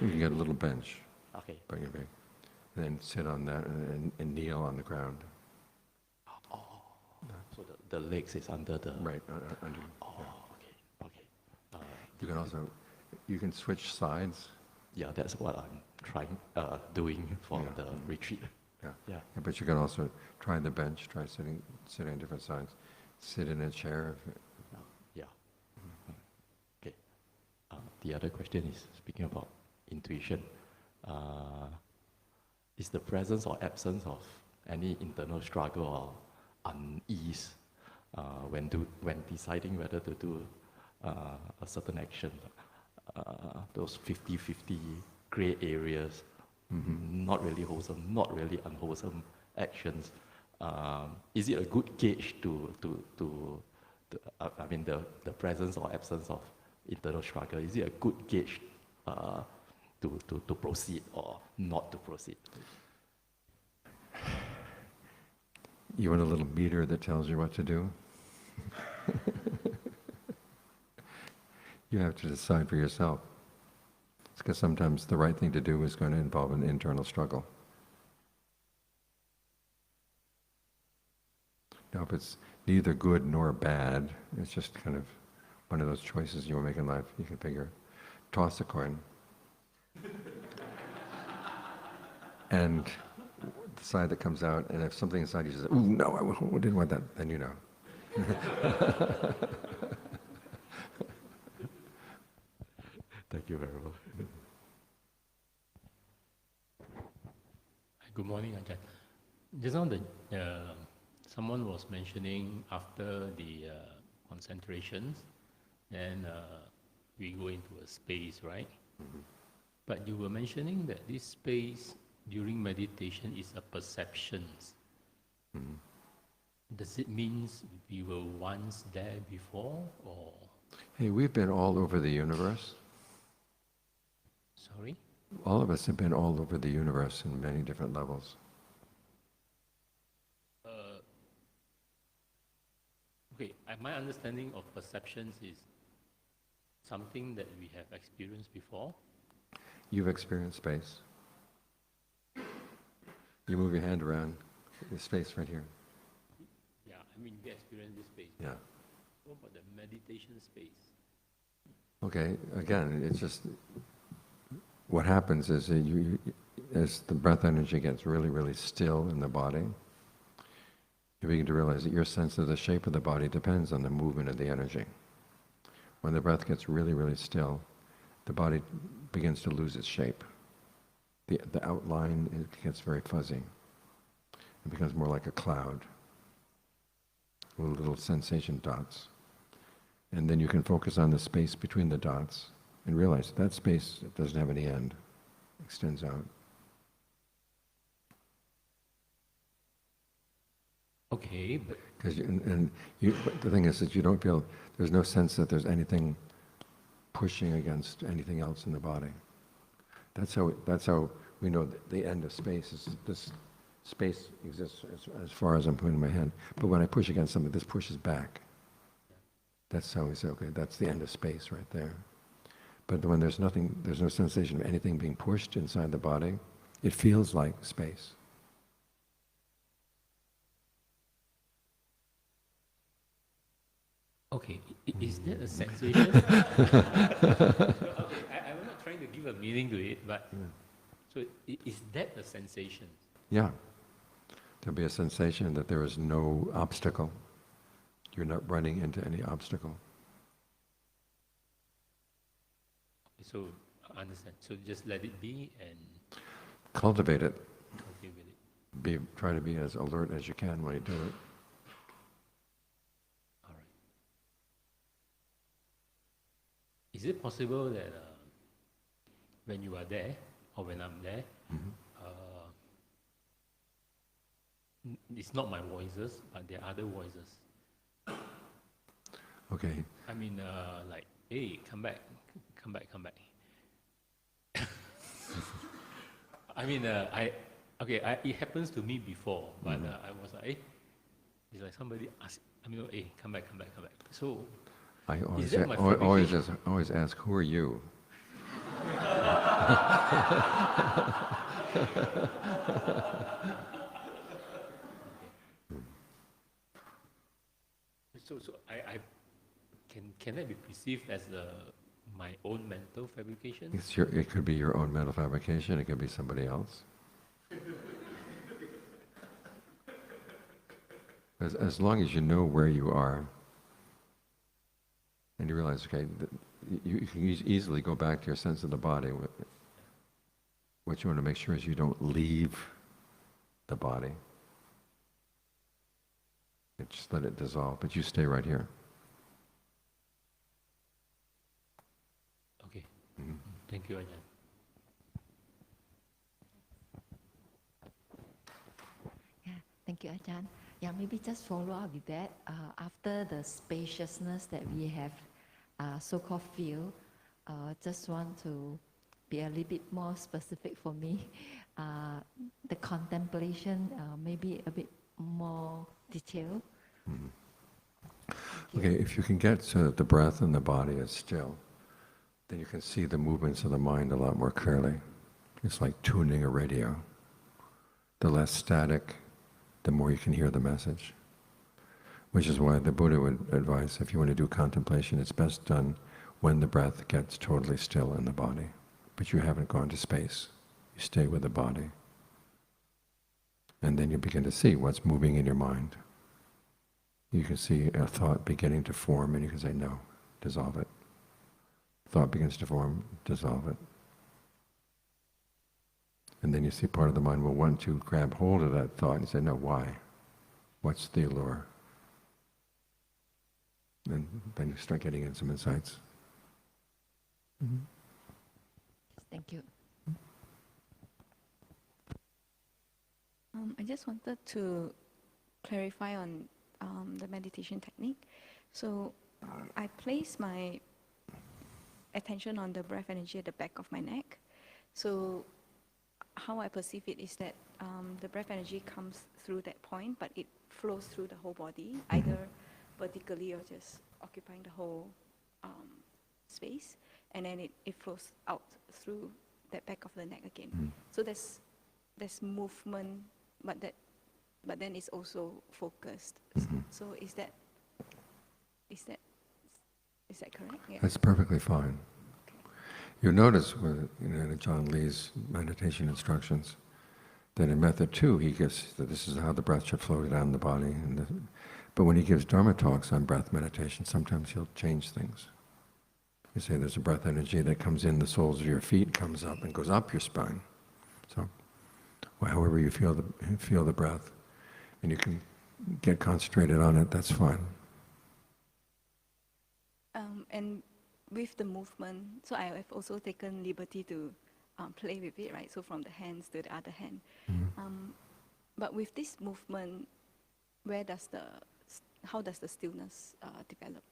You can get a little bench. Okay. Bring it back. And then sit on that and kneel on the ground. Oh, so the legs is under the... Right, under. Oh, Yeah. okay. You can switch sides. Yeah, that's what I'm doing for Yeah. the retreat. Yeah. Yeah. Yeah, but you can also try the bench, try sitting on different sides. Sit in a chair. Yeah. Okay. The other question is, speaking about intuition, is the presence or absence of any internal struggle or unease when deciding whether to do a certain action, those 50-50 gray areas, not really wholesome, not really unwholesome actions. Is it a good gauge the presence or absence of internal struggle? Is it a good gauge to proceed or not to proceed? You want a little meter that tells you what to do? You have to decide for yourself. It's because sometimes the right thing to do is going to involve an internal struggle. Now, if it's neither good nor bad, it's just kind of one of those choices you will make in life. You can figure, toss a coin, and the side that comes out, and if something inside you says, "Ooh, no, I didn't want that," then you know. Thank you very much. Good morning, Ajaan. Just now, someone was mentioning after the concentrations, then we go into a space, right? But you were mentioning that this space during meditation is a perception. Does it mean we were once there before, or? Hey, we've been all over the universe. Sorry? All of us have been all over the universe in many different levels. Okay, my understanding of perceptions is something that we have experienced before. You've experienced space. You move your hand around, there's space right here. Yeah, I mean, we experienced this space. Yeah. What about the meditation space? Okay, again, it's just, what happens is that as the breath energy gets really, really still in the body, you begin to realize that your sense of the shape of the body depends on the movement of the energy. When the breath gets really, really still, the body begins to lose its shape. The outline, it gets very fuzzy. It becomes more like a cloud, little sensation dots. And then you can focus on the space between the dots and realize that space doesn't have any end, it extends out. Okay, but Because the thing is that you don't feel, there's no sense that there's anything pushing against anything else in the body. That's how we know that the end of space is this space exists as far as I'm putting my hand. But when I push against something, this pushes back. That's how we say, okay, that's the end of space right there. But when there's nothing, there's no sensation of anything being pushed inside the body, it feels like space. okay, is that a sensation? Okay, I'm not trying to give a meaning to it, but so is that a sensation? Yeah. There'll be a sensation that there is no obstacle. You're not running into any obstacle. So I understand. So just let it be and Cultivate it. cultivate it. Try to be as alert as you can when you do it. All right. Is it possible that when you are there or when I'm there, it's not my voices, but there are other voices? Okay. I mean, like, hey, come back, come back, come back. I mean, it happens to me before, but I was like, hey, it's like somebody asked, I mean, hey, come back, come back, come back. So, I is that my fabrication? always ask, who are you? So I can that be perceived as my own mental fabrication? It could be your own mental fabrication, it could be somebody else. As long as you know where you are, and you realize, okay, you can easily go back to your sense of the body. What you want to make sure is you don't leave the body. Just let it dissolve, but you stay right here. Okay. Thank you, Ajaan. Yeah, thank you, Ajahn. Yeah, maybe just follow up with that. After the spaciousness that we have so-called feel, just want to be a little bit more specific for me. The contemplation, maybe a bit more detailed. Okay, if you can get so that the breath and the body is still, then you can see the movements of the mind a lot more clearly. It's like tuning a radio. The less static, the more you can hear the message. Which is why the Buddha would advise, if you want to do contemplation, it's best done when the breath gets totally still in the body. But you haven't gone to space. You stay with the body. And then you begin to see what's moving in your mind. You can see a thought beginning to form, and you can say, no, dissolve it. Thought begins to form, dissolve it. And then you see part of the mind will want to grab hold of that thought and say, no, why? What's the allure? And then you start getting in some insights. Thank you. I just wanted to clarify on the meditation technique. So I place my attention on the breath energy at the back of my neck. So how I perceive it is that the breath energy comes through that point, but it flows through the whole body, either vertically or just occupying the whole space, and then it flows out through that back of the neck again. So there's movement, but then it's also focused. So is that correct? Yeah. That's perfectly fine. You notice with Ajaan Lee's meditation instructions that in method 2 he gives that this is how the breath should flow down the body. But when he gives Dharma talks on breath meditation, sometimes he'll change things. You say there's a breath energy that comes in the soles of your feet, comes up and goes up your spine. So however you feel the breath, and you can get concentrated on it, that's fine. And with the movement, so I have also taken liberty to play with it, right? So from the hands to the other hand. But with this movement, how does the stillness develop?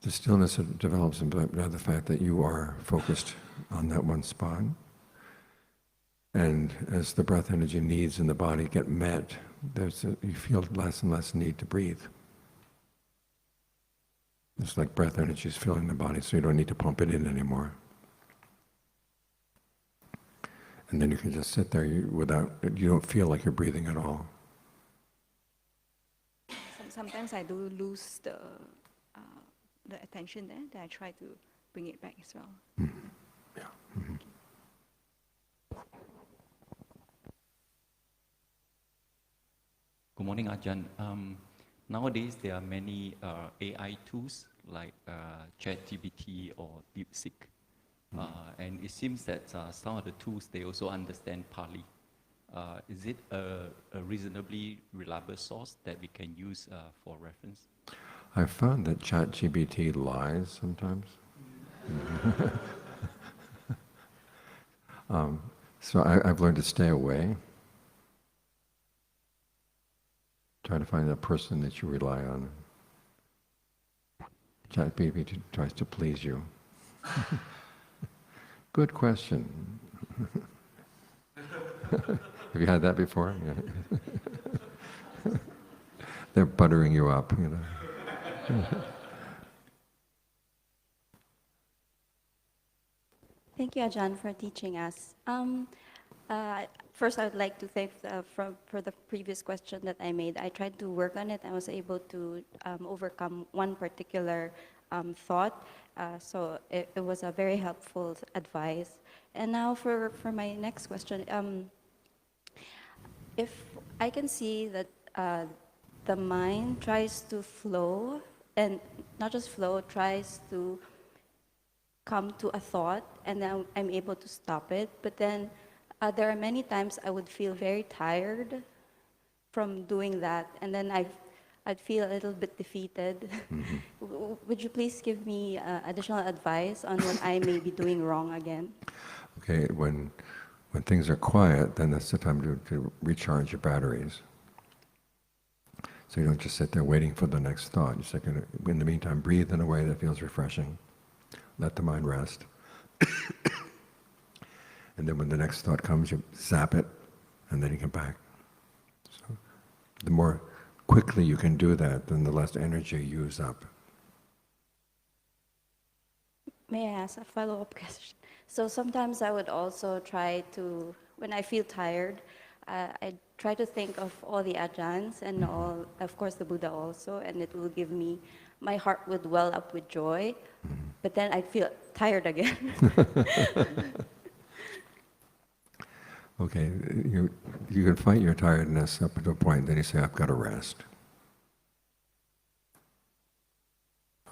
The stillness develops by the fact that you are focused on that one spot. And as the breath energy needs in the body get met, you feel less and less need to breathe. It's like breath energy is filling the body, so you don't need to pump it in anymore. And then you can just sit there you don't feel like you're breathing at all. Sometimes I do lose the attention there, then I try to bring it back as well. Yeah. Mm-hmm. Good morning, Ajaan. Nowadays, there are many AI tools like ChatGPT or DeepSeek. And it seems that some of the tools, they also understand Pali. Is it a reasonably reliable source that we can use for reference? I've found that ChatGPT lies sometimes. So I've learned to stay away. Try to find a person that you rely on. ChatGPT tries to please you. Good question. Have you had that before? Yeah. They're buttering you up, Thank you, Ajaan, for teaching us. First, I would like to thank for the previous question that I made. I tried to work on it. I was able to overcome one particular thought. So it was a very helpful advice. And now for my next question, if I can see that the mind tries to flow, and not just flow, tries to come to a thought, and then I'm able to stop it. But then there are many times I would feel very tired from doing that, and then I'd feel a little bit defeated. Would you please give me additional advice on what I may be doing wrong again? Okay, when things are quiet, then that's the time to recharge your batteries. So you don't just sit there waiting for the next thought. You say, in the meantime, breathe in a way that feels refreshing. Let the mind rest. And then when the next thought comes, you zap it, and then you get back. So the more quickly you can do that, then the less energy you use up. May I ask a follow-up question? So sometimes I would also try to, when I feel tired, I try to think of all the Ajaans and all, of course the Buddha also, and it will give me, my heart would well up with joy, but then I feel tired again. Okay, you can fight your tiredness up to a point, then you say, I've got to rest.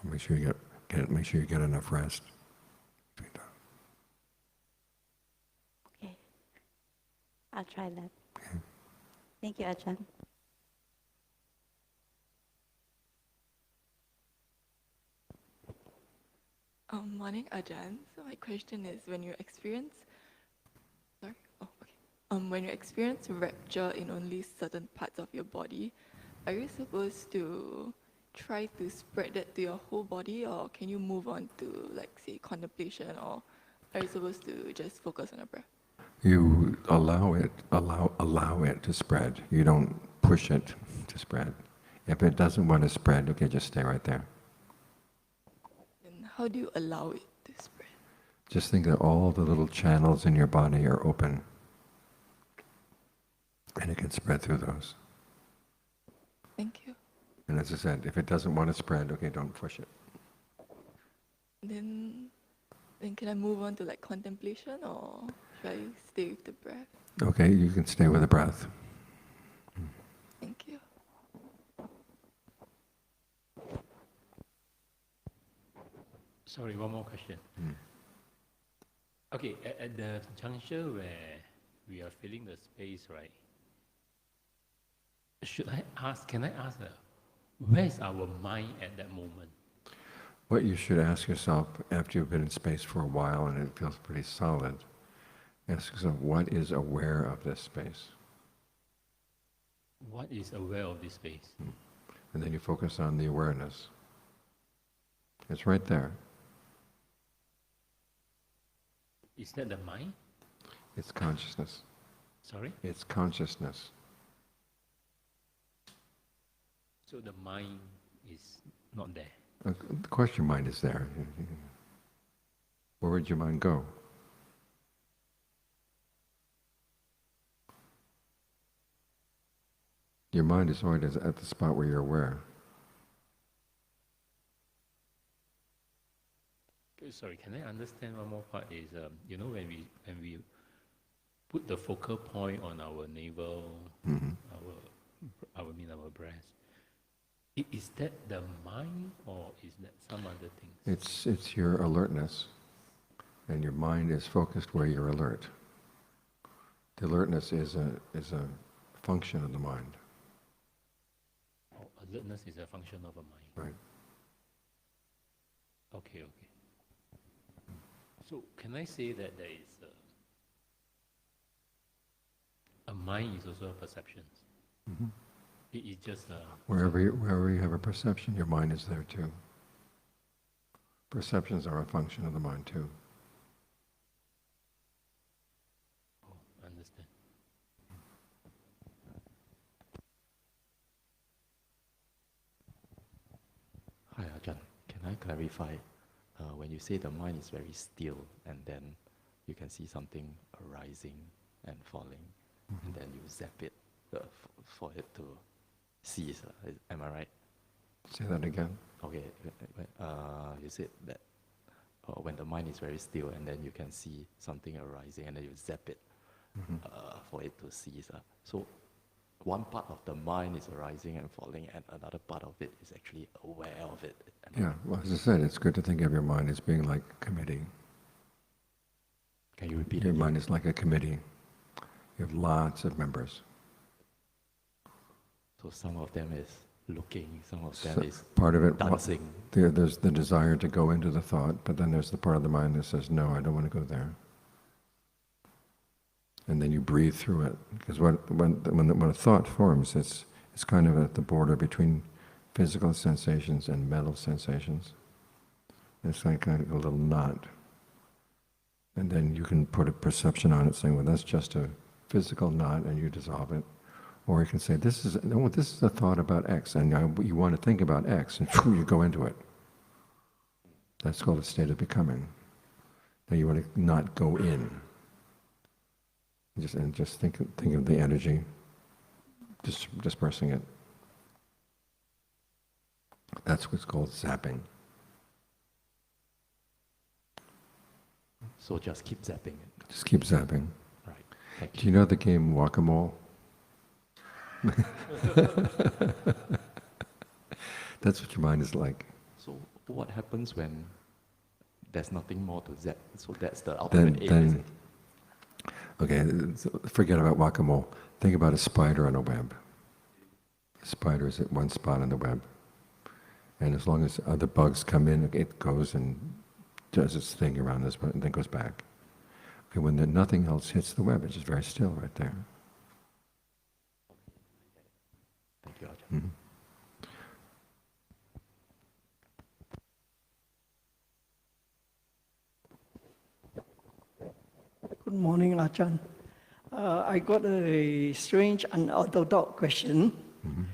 Make sure you get enough rest. Okay, I'll try that. Okay. Thank you, Ajaan. morning, Ajaan. So my question is, when you experience, when you experience rapture in only certain parts of your body, are you supposed to try to spread that to your whole body, or can you move on to, like, say, contemplation, or are you supposed to just focus on the breath? You allow it to spread. You don't push it to spread. If it doesn't want to spread, okay, just stay right there. And how do you allow it to spread? Just think that all the little channels in your body are open, and it can spread through those. Thank you. And as I said, if it doesn't want to spread, okay, don't push it. Then can I move on to, like, contemplation, or should I stay with the breath? Okay, you can stay with the breath. Thank you. Sorry, one more question. Okay, at the juncture where we are filling the space, right? Can I ask, where is our mind at that moment? What you should ask yourself after you've been in space for a while and it feels pretty solid, ask yourself, what is aware of this space? What is aware of this space? And then you focus on the awareness. It's right there. Is that the mind? It's consciousness. Sorry? It's consciousness. So the mind is not there. Of course your mind is there. Where would your mind go? Your mind is always at the spot where you're aware. Sorry, can I understand one more part? Is when we put the focal point on our navel, our breast, is that the mind or is that some other thing? It's your alertness, and your mind is focused where you're alert. The alertness is a function of the mind. Oh, alertness is a function of a mind. Right. Okay. So can I say that there is a mind is also a perception? Mm-hmm. It is just Wherever you have a perception, your mind is there too. Perceptions are a function of the mind too. Oh, I understand. Hi, Ajaan. Can I clarify? When you say the mind is very still and then you can see something arising and falling, and then you zap it for it to cease. Am I right? Say that again. Okay. You said that when the mind is very still and then you can see something arising and then you zap it for it to cease. So one part of the mind is arising and falling and another part of it is actually aware of it. Yeah, well, as I said, it's good to think of your mind as being like a committee. Can you repeat Your it? mind is like a committee. You have lots of members. So some of them is looking, some of them is part of it, dancing. There's the desire to go into the thought, but then there's the part of the mind that says, no, I don't want to go there. And then you breathe through it. Because when a thought forms, it's kind of at the border between physical sensations and mental sensations. It's like kind of a little knot. And then you can put a perception on it saying, well, that's just a physical knot, and you dissolve it. Or you can say, this is a thought about X, and you want to think about X, and you go into it. That's called a state of becoming. Now you want to not go in. Just think of the energy, dispersing it. That's what's called zapping. So just keep zapping it. Just keep zapping. Right. Thank Do you know the game Whack-A-Mole? That's what your mind is like. So what happens when there's nothing more to zap? So that's the ultimate aim, is it? Okay, forget about Whack-A-Mole. Think about a spider on a web. A spider is at one spot on the web. And as long as other bugs come in, it goes and does its thing around this and then goes back. Okay, when nothing else hits the web, it's just very still right there. Thank you, Ajahn. Mhm. Good morning, Ajahn. I got a strange unorthodox question. Mhm.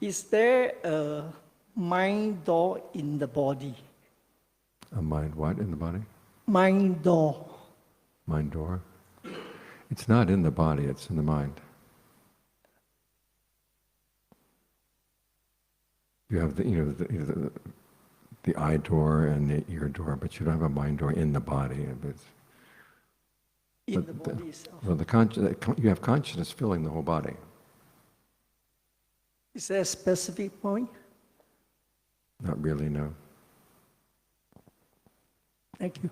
Is there a mind door in the body? A mind what in the body? Mind door. Mind door? It's not in the body, it's in the mind. You have the eye door and the ear door, but you don't have a mind door in the body. In the body itself. Well, you have consciousness filling the whole body. Is there a specific point? Not really, no. Thank you.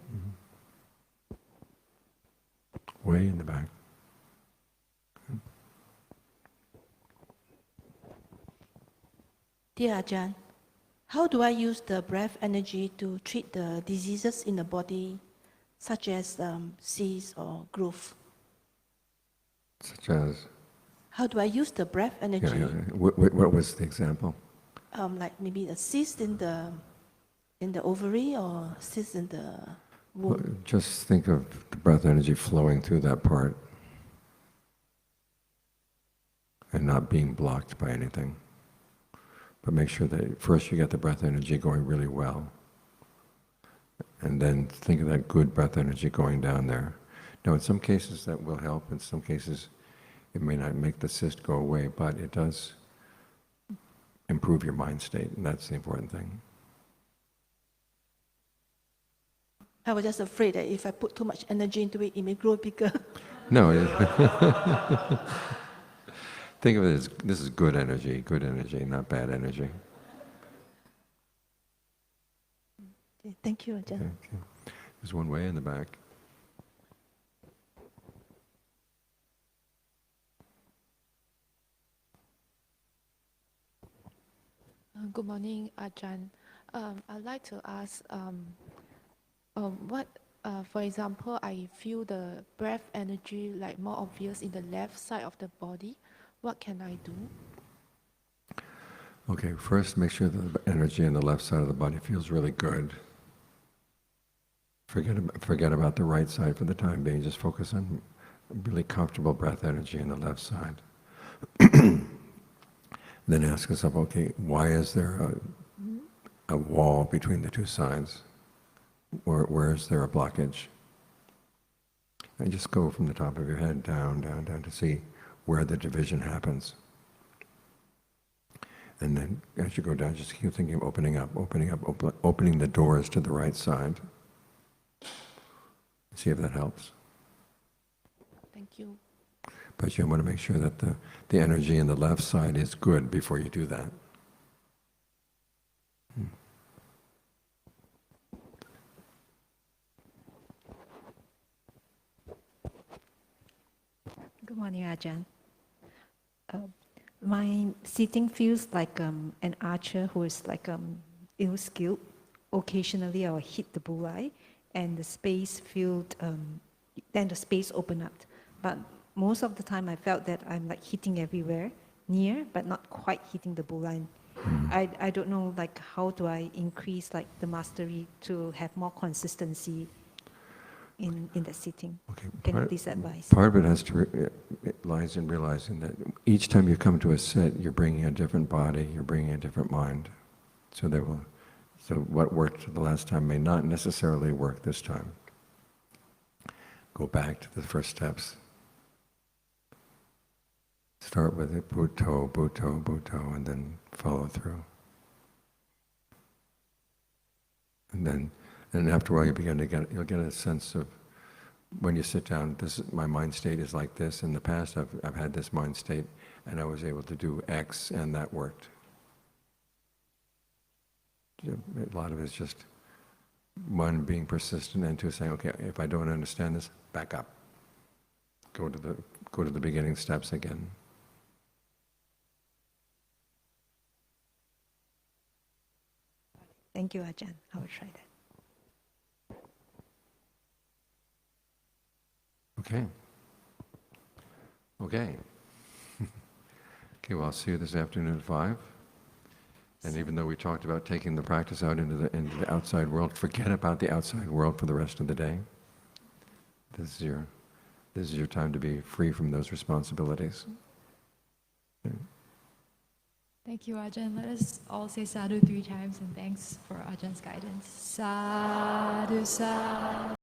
Way in the back. Dear Ajahn, how do I use the breath energy to treat the diseases in the body, such as cysts or growth? Such as? How do I use the breath energy? Yeah. What was the example? Like maybe a cyst in the ovary or cyst in the Well, womb. just think of the breath energy flowing through that part and not being blocked by anything. But make sure that first you get the breath energy going really well. And then think of that good breath energy going down there. Now in some cases that will help, in some cases it may not make the cyst go away, but it does improve your mind state, and that's the important thing. I was just afraid that if I put too much energy into it, it may grow bigger. No, think of it as this is good energy, not bad energy. Okay, thank you, Ajahn. Okay. There's one way in the back. Good morning, Ajahn. I'd like to ask, for example, I feel the breath energy like more obvious in the left side of the body. What can I do? Okay, first make sure the energy in the left side of the body feels really good. Forget about the right side for the time being. Just focus on really comfortable breath energy in the left side. Then ask yourself, okay, why is there a wall between the two sides? Where is there a blockage? And just go from the top of your head down, down, down to see where the division happens. And then as you go down, just keep thinking of opening the doors to the right side. See if that helps. Thank you. But you want to make sure that the energy in the left side is good before you do that. Good morning, Ajahn. My sitting feels like an archer who is like ill-skilled. Occasionally, I will hit the bullseye, and the space filled. Then the space opened up. But most of the time, I felt that I'm like hitting everywhere, near, but not quite hitting the bullseye. I don't know like how do I increase like the mastery to have more consistency in the sitting. Okay. Can you please advise? Part of it lies in realizing that each time you come to a sit, you're bringing a different body, you're bringing a different mind. So what worked the last time may not necessarily work this time. Go back to the first steps. Start with it, Bhutto, Bhutto, Bhutto, and then follow through. And after a while you'll get a sense of, when you sit down, my mind state is like this. In the past I've had this mind state and I was able to do X and that worked. A lot of it is just one, being persistent, and two, saying, okay, if I don't understand this, back up. Go to the beginning steps again. Thank you, Ajahn. I will try that. Okay. Okay. Okay, well, I'll see you this afternoon at 5. And even though we talked about taking the practice out into the outside world, forget about the outside world for the rest of the day. This is your time to be free from those responsibilities. Thank you, Ajahn. Let us all say sadhu 3 times and thanks for Ajah's guidance. Sadhu, sadhu.